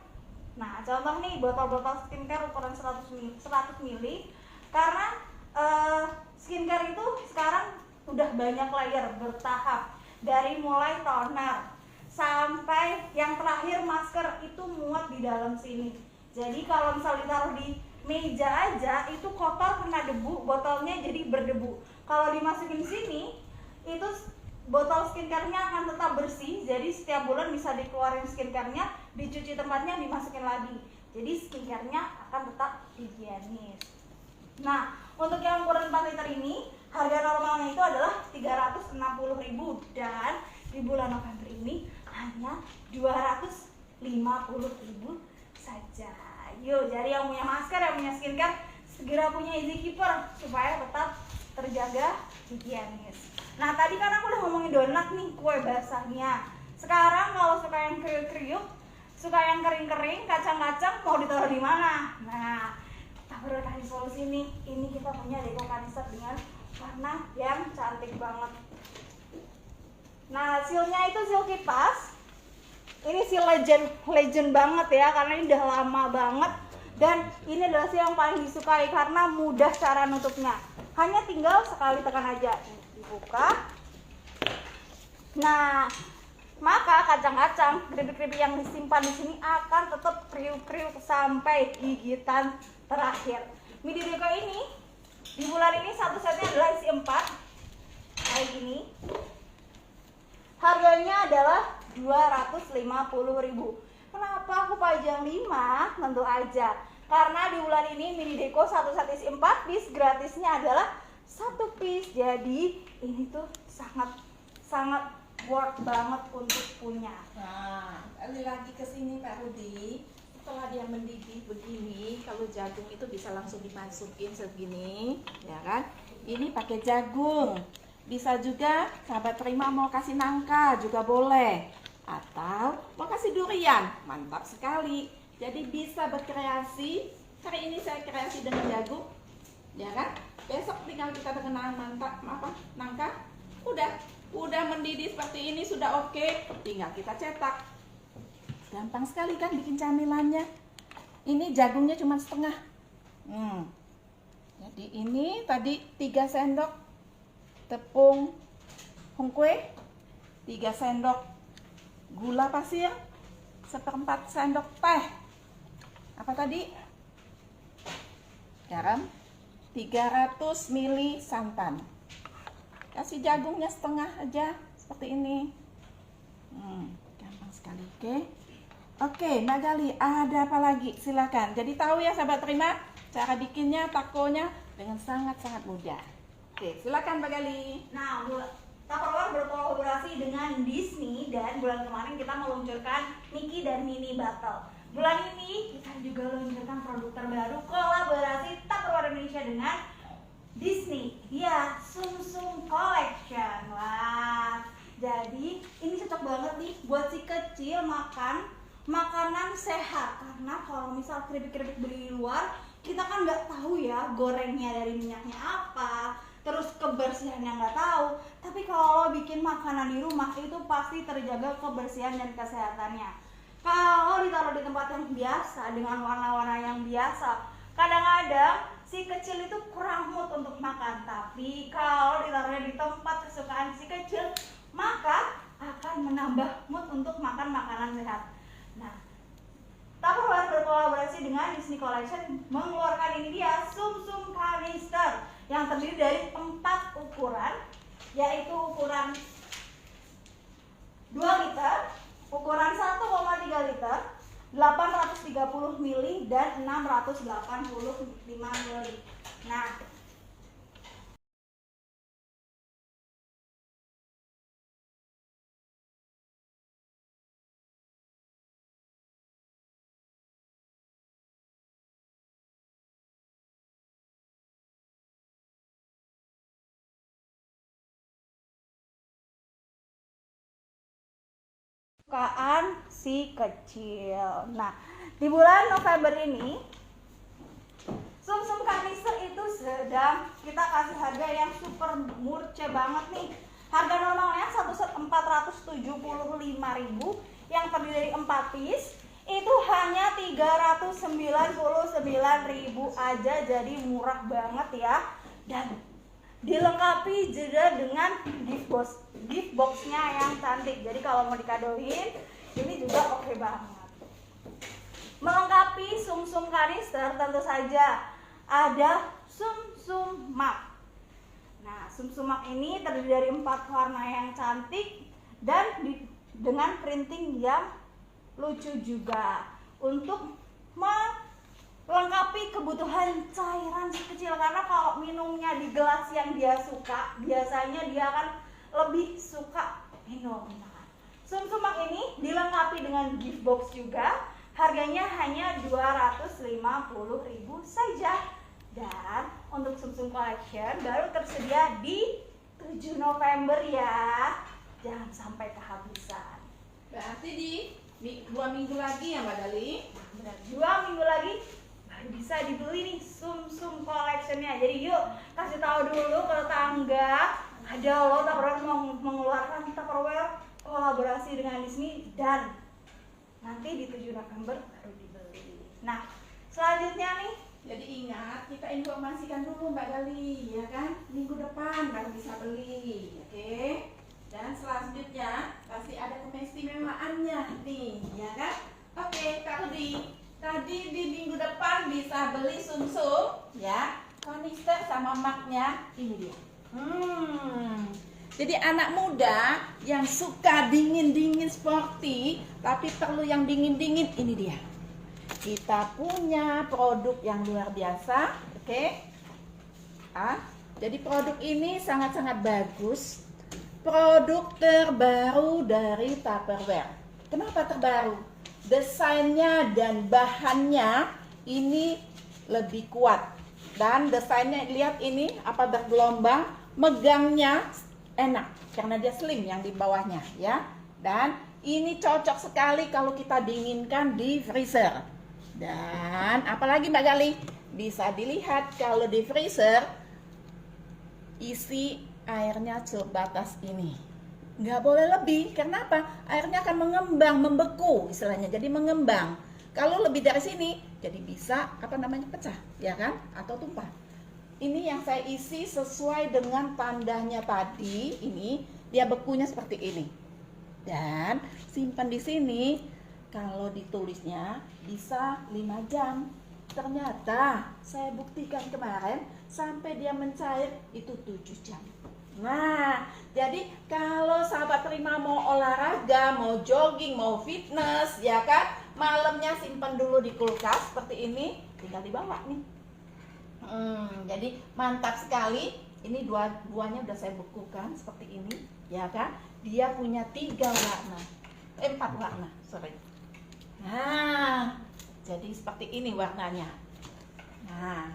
Nah, contoh nih botol-botol skincare ukuran 100 ml. Karena skincare itu sekarang udah banyak layer bertahap. Dari mulai toner sampai yang terakhir masker itu muat di dalam sini. Jadi kalau misal ditaruh di meja aja itu kotor kena debu, botolnya jadi berdebu. Kalau dimasukin sini itu botol skincare-nya akan tetap bersih, jadi setiap bulan bisa dikeluarin skincare-nya, dicuci tempatnya, dimasukin lagi. Jadi skincare-nya akan tetap higienis. Nah, Untuk yang ukuran 4 liter ini harga normalnya itu adalah 360.000 dan di bulan November ini hanya 250.000 saja. Yuk, jadi yang punya masker, yang punya skincare segera punya Easy Keeper supaya tetap terjaga higienis. Nah, tadi kan aku udah ngomongin donat nih, kue basahnya. Sekarang kalau suka yang kriuk-kriuk, suka yang kering-kering, kacang-kacang mau ditaruh di mana? Nah, kita perlu kasih solusi nih. Ini kita punya deco kanister dengan warna yang cantik banget. Nah, sealnya itu seal kipas. Ini seal legend banget ya, karena ini udah lama banget. Dan ini adalah seal yang paling disukai karena mudah cara nutupnya. Hanya tinggal sekali tekan aja. Dibuka. Nah, maka kacang-kacang, keripik-keripik yang disimpan di sini akan tetap kriuk-kriuk sampai gigitan terakhir. Midi deco ini di bulan ini satu setnya adalah isi 4 kayak gini. Harganya adalah 250.000. Kenapa aku pajang 5? Tentu aja karena di bulan ini mini deco satu set isi 4 piece, gratisnya adalah 1 piece. Jadi ini tuh sangat worth banget untuk punya.
Nah, kembali lagi ke sini Pak Rudi. Setelah dia mendidih begini, kalau jagung itu bisa langsung dimasukin segini, ya kan? Ini pakai jagung. Bisa juga sahabat terima mau kasih nangka juga boleh. Atau mau kasih durian, mantap sekali. Jadi bisa berkreasi. Hari ini saya kreasi dengan jagung, ya kan? Besok tinggal kita dengan nangka. Udah mendidih seperti ini, sudah oke. Tinggal kita cetak. Gampang sekali kan bikin camilannya. Ini jagungnya cuma setengah. Jadi ini tadi 3 sendok tepung hongkwe, 3 sendok gula pasir, 1/4 sendok teh. Apa tadi? Garam, 300 ml santan. Kasih jagungnya setengah aja seperti ini. Gampang sekali, oke? Oke, Mbak Gali, ada apa lagi? Silakan. Jadi tahu ya sahabat terima, cara bikinnya takonya dengan sangat-sangat mudah. Oke, silakan Mbak Gali.
Nah, Tupperware berkolaborasi dengan Disney dan bulan kemarin kita meluncurkan Mickey dan Minnie Battle. Bulan ini kita juga meluncurkan produk terbaru kolaborasi Tupperware Indonesia dengan Disney. Ya, Sum Sum Collection. Wah, jadi ini cocok banget nih buat si kecil makan makanan sehat, karena kalau misal keripik-keripik beli di luar kita kan nggak tahu ya gorengnya dari minyaknya apa, terus kebersihannya nggak tahu. Tapi kalau bikin makanan di rumah itu pasti terjaga kebersihan dan kesehatannya. Kalau ditaruh di tempat yang biasa dengan warna-warna yang biasa, kadang-kadang si kecil itu kurang mood untuk makan. Tapi kalau ditaruhnya di tempat kesukaan si kecil, maka akan menambah mood untuk makan makanan sehat. Nah, Tupperware berkolaborasi dengan Disney Collection mengeluarkan ini dia Sum Sum Canister yang terdiri dari 4 ukuran, yaitu ukuran 2 liter, ukuran 1,3 liter, 830 ml dan 685 ml. Nah, kesukaan si kecil. Nah, di bulan November ini Sum Sum Canister itu sedang kita kasih harga yang super murce banget nih. Harga normalnya satu set 475.000 yang terdiri dari 4 piece itu hanya 399.000 aja, jadi murah banget ya. Dan dilengkapi juga dengan gift boxnya yang cantik. Jadi kalau mau dikadoin ini juga oke banget. Melengkapi Sum Sum Canister tentu saja ada Sum Sum Mug. Nah, Sum Sum Mug ini terdiri dari 4 warna yang cantik dan dengan printing yang lucu juga untuk lengkapi kebutuhan cairan si kecil, karena kalau minumnya di gelas yang dia suka, biasanya dia akan lebih suka minum. Sum-sum mak ini dilengkapi dengan gift box juga. Harganya hanya 250.000 saja. Dan untuk Sum-Sum Collection baru tersedia di 7 November ya. Jangan sampai kehabisan.
Berarti di 2 minggu lagi ya Mbak Dali?
Benar, 2 minggu lagi baru bisa dibeli nih Sum-Sum Collection-nya. Jadi yuk kasih tahu dulu ke tetangga, ada loh Tupperware mengeluarkan Tupperware kolaborasi dengan Disney, dan nanti di 7 November baru dibeli. Nah, selanjutnya nih,
Jadi ingat, kita informasikan dulu Mbak Dali, ya kan? Minggu depan baru bisa beli, oke? Dan selanjutnya pasti ada keistimewaannya nih, ya kan? Oke, Kak Rudi, tadi di minggu depan bisa beli Sum-Sum, ya? Kanister sama maknya, ini dia. Jadi anak muda yang suka dingin-dingin sporty, tapi perlu yang dingin-dingin, ini dia. Kita punya produk yang luar biasa, oke? Jadi produk ini sangat-sangat bagus. Produk terbaru dari Tupperware. Kenapa terbaru? Desainnya dan bahannya ini lebih kuat. Dan desainnya lihat ini apa bergelombang, megangnya enak karena dia slim yang di bawahnya ya. Dan ini cocok sekali kalau kita dinginkan di freezer. Dan apalagi Mbak Gali, bisa dilihat kalau di freezer isi airnya sebatas ini, nggak boleh lebih. Karena apa? Airnya akan mengembang, membeku istilahnya, jadi mengembang. Kalau lebih dari sini jadi bisa pecah ya kan, atau tumpah. Ini yang saya isi sesuai dengan tandanya tadi. Ini dia bekunya seperti ini, dan simpan di sini. Kalau ditulisnya bisa 5 jam. Ternyata saya buktikan kemarin sampai dia mencair itu 7 jam. Nah, jadi kalau sahabat terima mau olahraga, mau jogging, mau fitness, ya kan, malamnya simpan dulu di kulkas seperti ini, tinggal dibawa nih. Jadi mantap sekali. Ini buahnya udah saya bekukan seperti ini, ya kan. Dia punya 4 warna, sorry. Nah, jadi seperti ini warnanya. Nah,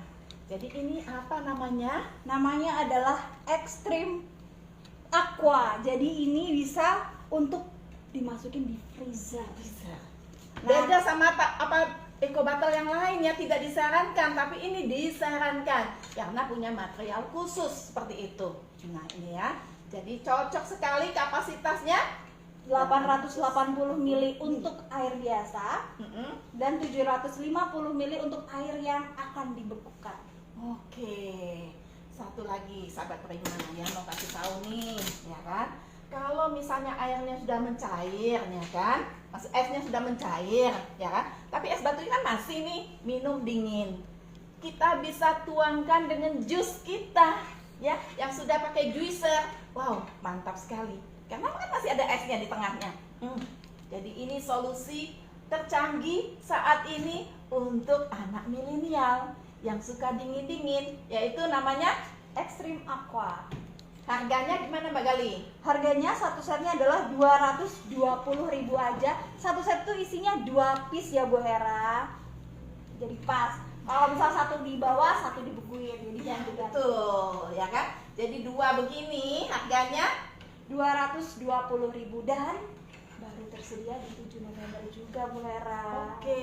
jadi ini apa namanya?
namanya adalah Extreme Aqua. Jadi ini bisa untuk dimasukin di freezer.
Beda sama apa eco bottle yang lain ya, tidak disarankan, tapi ini disarankan karena punya material khusus seperti itu. Nah, ini ya. Jadi cocok sekali, kapasitasnya
880 ml untuk air biasa dan 750 ml untuk air yang akan dibekukan.
Oke, satu lagi sahabat Prima ya, mau kasih tahu nih, ya kan? Kalau misalnya airnya sudah mencair, ya kan? Esnya sudah mencair, ya kan? Tapi es batunya kan masih nih, minum dingin. Kita bisa tuangkan dengan jus kita, ya, yang sudah pakai juicer. Wow, mantap sekali. Karena kan masih ada esnya di tengahnya. Jadi ini solusi tercanggih saat ini untuk anak milenial yang suka dingin-dingin, yaitu namanya
Extreme Aqua.
harganya gimana Mbak Gali?
Harganya satu setnya adalah 220.000 aja. Satu set itu isinya 2 piece ya Bu Hera. Jadi pas. Kalau misal satu di bawah, satu dibekuin. Jadi jangan diganti.
Betul, ya kan? Jadi 2 begini harganya
220.000 dan baru tersedia di 7 November juga Bu Hera.
Oke,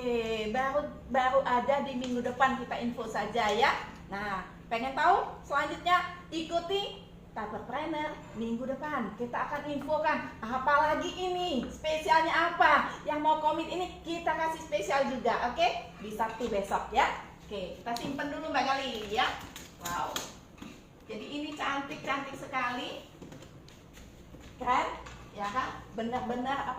baru ada di minggu depan, kita info saja ya. Nah, pengen tahu selanjutnya, ikuti Tupperpreneur minggu depan. Kita akan infokan apalagi ini, spesialnya apa. Yang mau komit ini kita kasih spesial juga, oke? Di Sabtu besok ya. Oke, kita simpen dulu Mbak Gali ya. Wow. Jadi ini cantik-cantik sekali. Kan? Ya kan? Benar-benar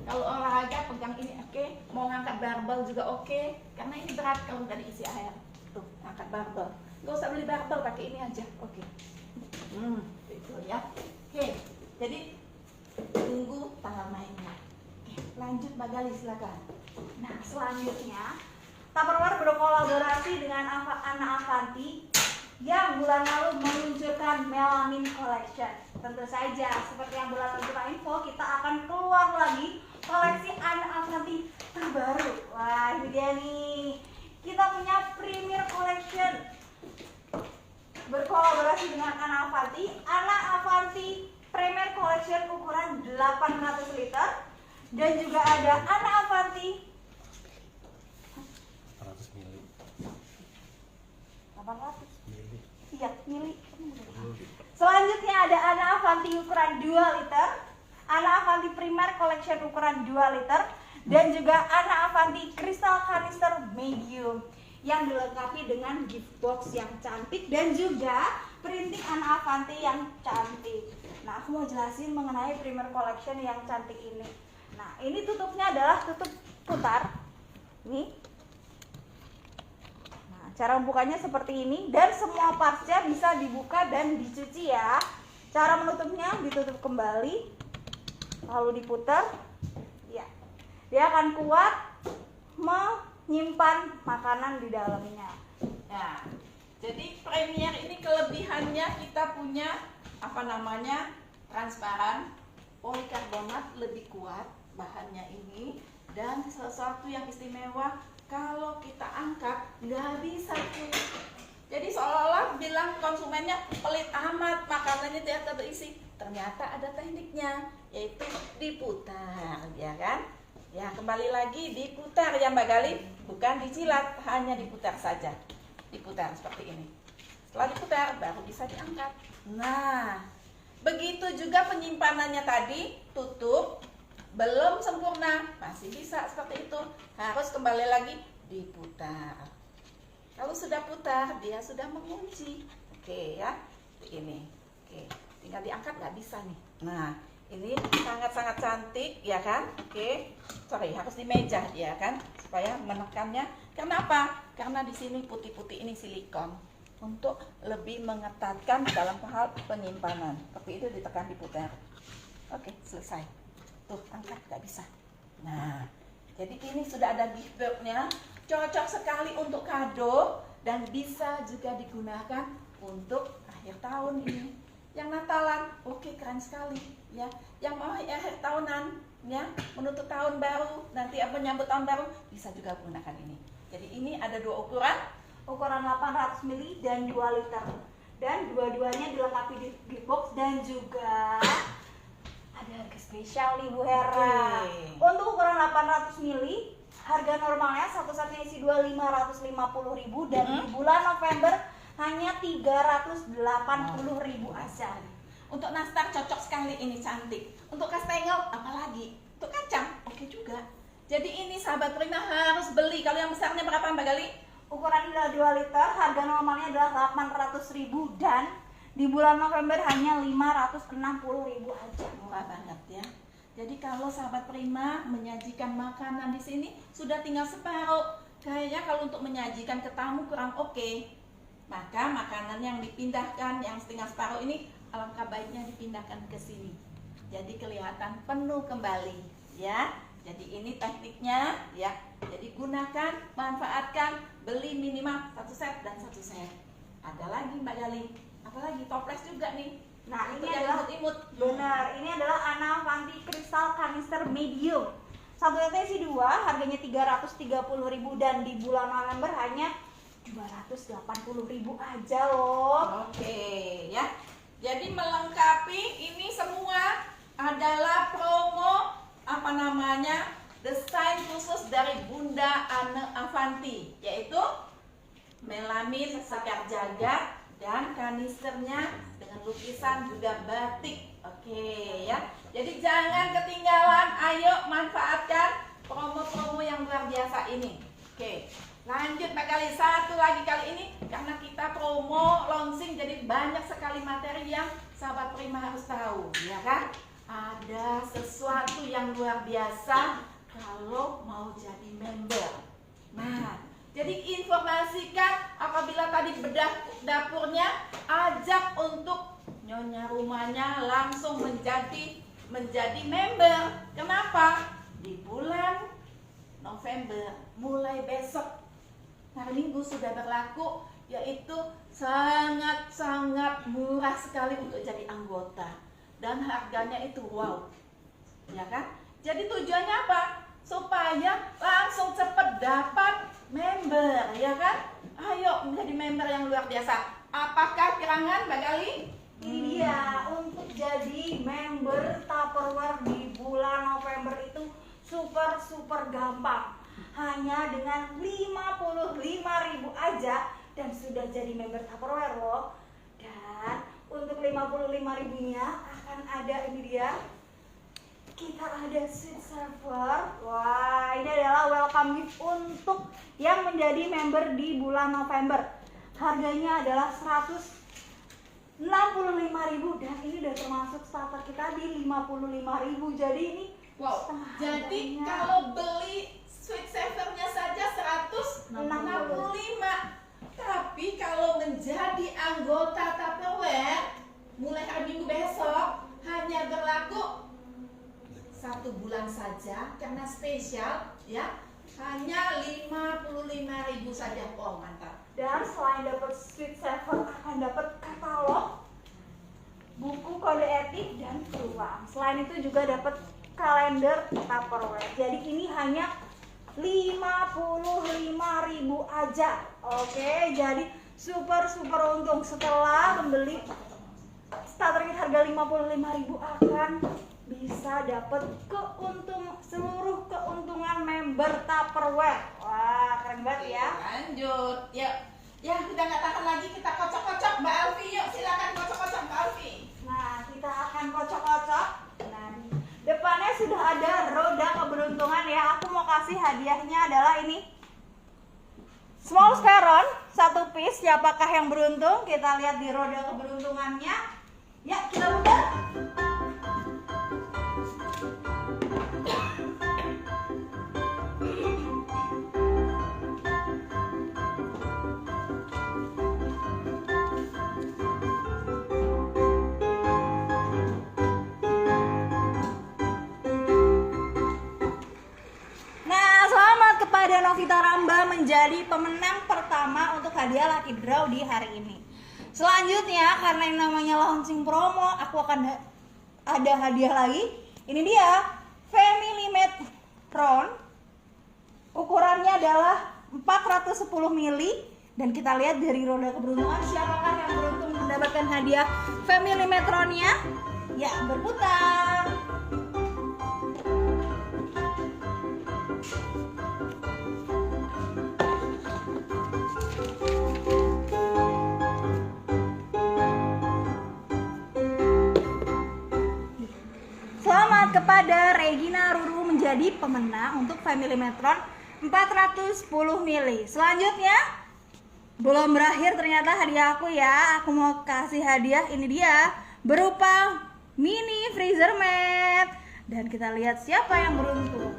kalau olahraga pegang ini oke, mau ngangkat barbel juga oke, karena ini berat kalau nggak diisi air. Tuh, angkat barbel. Gak usah beli barbel, pakai ini aja. Oke. Itu ya. Oke. Jadi tunggu tanggal mainnya. Oke, lanjut Mbak Gali silakan.
Nah, selanjutnya Tupperware berkolaborasi dengan Ana Avanti yang bulan lalu meluncurkan Melamin Collection. Tentu saja, seperti yang bulan lalu kita info, kita akan keluar lagi koleksi Ana Avanti terbaru. Wah, ini dia nih. Kita punya Premier Collection berkolaborasi dengan Ana Avanti Premier Collection ukuran 800 liter, dan juga ada Ana Avanti
100 mili.
800. Iya, mili. Selanjutnya ada Ana Avanti ukuran 2 liter, Ana Avanti Premier Collection ukuran 2 liter, dan juga Ana Avanti Crystal Canister Medium yang dilengkapi dengan gift box yang cantik dan juga printing Ana Avanti yang cantik. Nah, aku mau jelasin mengenai Premier Collection yang cantik ini. Nah, ini tutupnya adalah tutup putar. Nih. Nah, cara membukanya seperti ini, dan semua partsnya bisa dibuka dan dicuci ya. Cara menutupnya, ditutup kembali, lalu diputar. Ya, dia akan kuat menyimpan makanan di dalamnya.
Nah, jadi Premier ini kelebihannya kita punya transparan, polikarbonat lebih kuat bahannya ini, dan sesuatu yang istimewa kalau kita angkat nggak bisa tuh. Jadi seolah-olah bilang konsumennya pelit amat, makanannya tidak terisi. Ternyata ada tekniknya, yaitu diputar, ya kan? Ya, kembali lagi diputar ya Mbak Gali, bukan dicilat, hanya diputar saja. Diputar seperti ini. Setelah diputar baru bisa diangkat. Nah, begitu juga penyimpanannya tadi, tutup, belum sempurna, masih bisa seperti itu. Harus kembali lagi diputar. Kalau sudah putar, dia sudah mengunci. Oke ya, ini. Oke, tinggal diangkat nggak bisa nih. Nah, ini sangat-sangat cantik ya kan? Oke, sorry harus di meja ya kan, supaya menekannya. Karena apa? Karena di sini putih-putih ini silikon untuk lebih mengetatkan dalam hal penyimpanan. Tapi itu ditekan diputar. Oke, selesai. Tuh, angkat nggak bisa. Nah, jadi ini sudah ada gift box-nya. Cocok sekali untuk kado dan bisa juga digunakan untuk akhir tahun ini. Yang Natalan, oke, keren sekali ya. Yang mau akhir tahunan ya, menutup tahun baru, nanti menyambut tahun baru, bisa juga gunakan ini. Jadi ini ada dua ukuran
800 ml dan 2 liter. Dan dua-duanya dilengkapi di box dan juga ada harga spesial nih Bu Hera.
Oke.
Untuk ukuran 800 ml, harga normalnya satu setnya isi 550.000, dan di bulan November hanya 380.000 aja.
Untuk nastar cocok sekali, ini cantik. Untuk kastengel apalagi? Untuk kacang oke juga. Jadi ini sahabat Prima harus beli. Kalau yang besarnya berapa Mbak Gali?
Ukuran adalah 2 liter, harga normalnya adalah 800.000, dan di bulan November hanya 560.000 aja.
Murah banget ya. Jadi kalau sahabat Prima menyajikan makanan di sini sudah tinggal separuh. Kayaknya kalau untuk menyajikan ke tamu kurang oke. Maka makanan yang dipindahkan yang setengah separuh ini alangkah baiknya dipindahkan ke sini. Jadi kelihatan penuh kembali ya. Jadi ini tekniknya ya. Jadi gunakan, manfaatkan, beli minimal 1 set dan 1 set. Ada lagi Mbak Gali, apalagi toples juga nih.
Nah, ini
Untuk yang
adalah
imut-imut.
benar, ini adalah Ana Avanti Crystal Canister Medium. Satu setnya isi 2, harganya 330.000, dan di bulan November hanya 280.000 aja loh.
Oke ya. Jadi melengkapi ini semua adalah promo desain khusus dari Bunda Ana Avanti, yaitu melamin sekar jagat dan kanisternya dengan lukisan juga batik. Oke ya. Jadi jangan ketinggalan, ayo manfaatkan promo-promo yang luar biasa ini. Oke. Lanjut Mbak Gali, satu lagi kali ini karena kita promo launching, jadi banyak sekali materi yang sahabat Prima harus tahu, ya kan? Ada sesuatu yang luar biasa kalau mau jadi member. Nah, jadi informasikan apabila tadi bedah dapurnya, ajak untuk nyonya rumahnya langsung menjadi member. Kenapa? Di bulan November mulai besok hari Minggu sudah berlaku, yaitu sangat-sangat murah sekali untuk jadi anggota. Dan harganya itu wow, ya kan? Jadi tujuannya apa? Supaya langsung cepat dapat member, ya kan? Ayo menjadi member yang luar biasa. Apakah gerangan Mbak Gali?
Ini dia, untuk jadi member Tupperware di bulan November itu super gampang. Hanya dengan 55.000 aja dan sudah jadi member Tupperware loh. Dan untuk 55.000-nya akan ada, ini dia, kita ada sweet server. Wah, ini adalah welcome gift untuk yang menjadi member di bulan November. Harganya adalah 165.000 dan ini udah termasuk starter kita di 55.000. Jadi ini
Wow, jadi kalau beli sweet savernya saja 165. Tapi kalau menjadi anggota Tupperware mulai hari Minggu besok hanya berlaku 1 bulan saja karena spesial, ya. Hanya 55.000 saja. Oh, mantap.
Dan selain dapat sweet saver akan dapat katalog, buku kode etik dan peluang. Selain itu juga dapat kalender Tupperware. Jadi ini hanya 55.000 aja. Oke, jadi super untung. Setelah membeli starter kit harga 55.000 akan bisa dapat seluruh keuntungan member Tupperware. Wah, keren banget ya.
Lanjut. Ya, kita nggak tahan lagi, kita kocok-kocok Mbak Alfi. Yuk, silakan kocok-kocok Mbak Alfi.
Nah, kita akan kocok-kocok. Nah, di depannya sudah ada roda keberuntungan ya. Aku mau kasih hadiahnya adalah ini. Small squaron, 1 piece. Siapakah yang beruntung? Kita lihat di roda keberuntungannya. Ya, kita putar. Kepada Novita Ramba menjadi pemenang pertama untuk hadiah Lucky Draw di hari ini. Selanjutnya, karena yang namanya launching promo, aku akan ada hadiah lagi. Ini dia, Family Made Ron. Ukurannya adalah 410 ml. Dan kita lihat dari roda keberuntungan, siapakah yang beruntung mendapatkan hadiah Family Made Ron-nya? Ya, berputar. Kepada Regina Ruru menjadi pemenang untuk Family Metron 410 ml. Selanjutnya, belum berakhir ternyata hadiah aku ya. Aku mau kasih hadiah, ini dia, berupa mini freezer mat. Dan kita lihat siapa yang beruntung.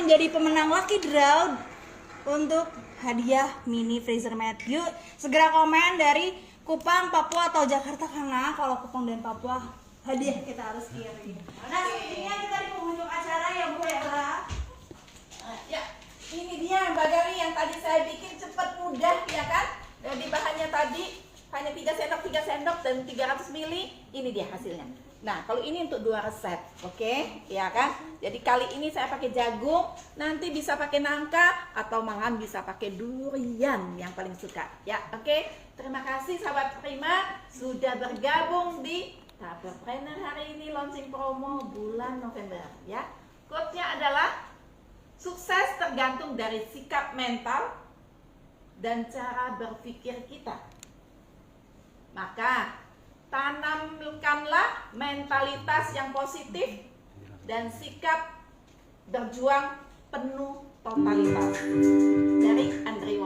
Menjadi pemenang Lucky Draw untuk hadiah mini freezer mat. Yuk segera komen dari Kupang, Papua atau Jakarta, karena kalau Kupang dan Papua hadiah kita harus kirim. Nah, sepertinya kita di penghujung acara ya Bu Ella.
Ya, ini dia Mbak Gali yang tadi saya bikin cepat mudah ya kan. Jadi bahannya tadi hanya 3 sendok dan 300 ml. Ini dia hasilnya. Nah, kalau ini untuk 2 resep, oke? Ya kan? Jadi kali ini saya pakai jagung, nanti bisa pakai nangka atau malahan bisa pakai durian yang paling suka. Ya, oke? Terima kasih sahabat Prima sudah bergabung di Tupperpreneur hari ini launching promo bulan November, ya. Quote-nya adalah sukses tergantung dari sikap mental dan cara berpikir kita. Maka tanamkanlah mentalitas yang positif dan sikap berjuang penuh totalitas. Dari Andri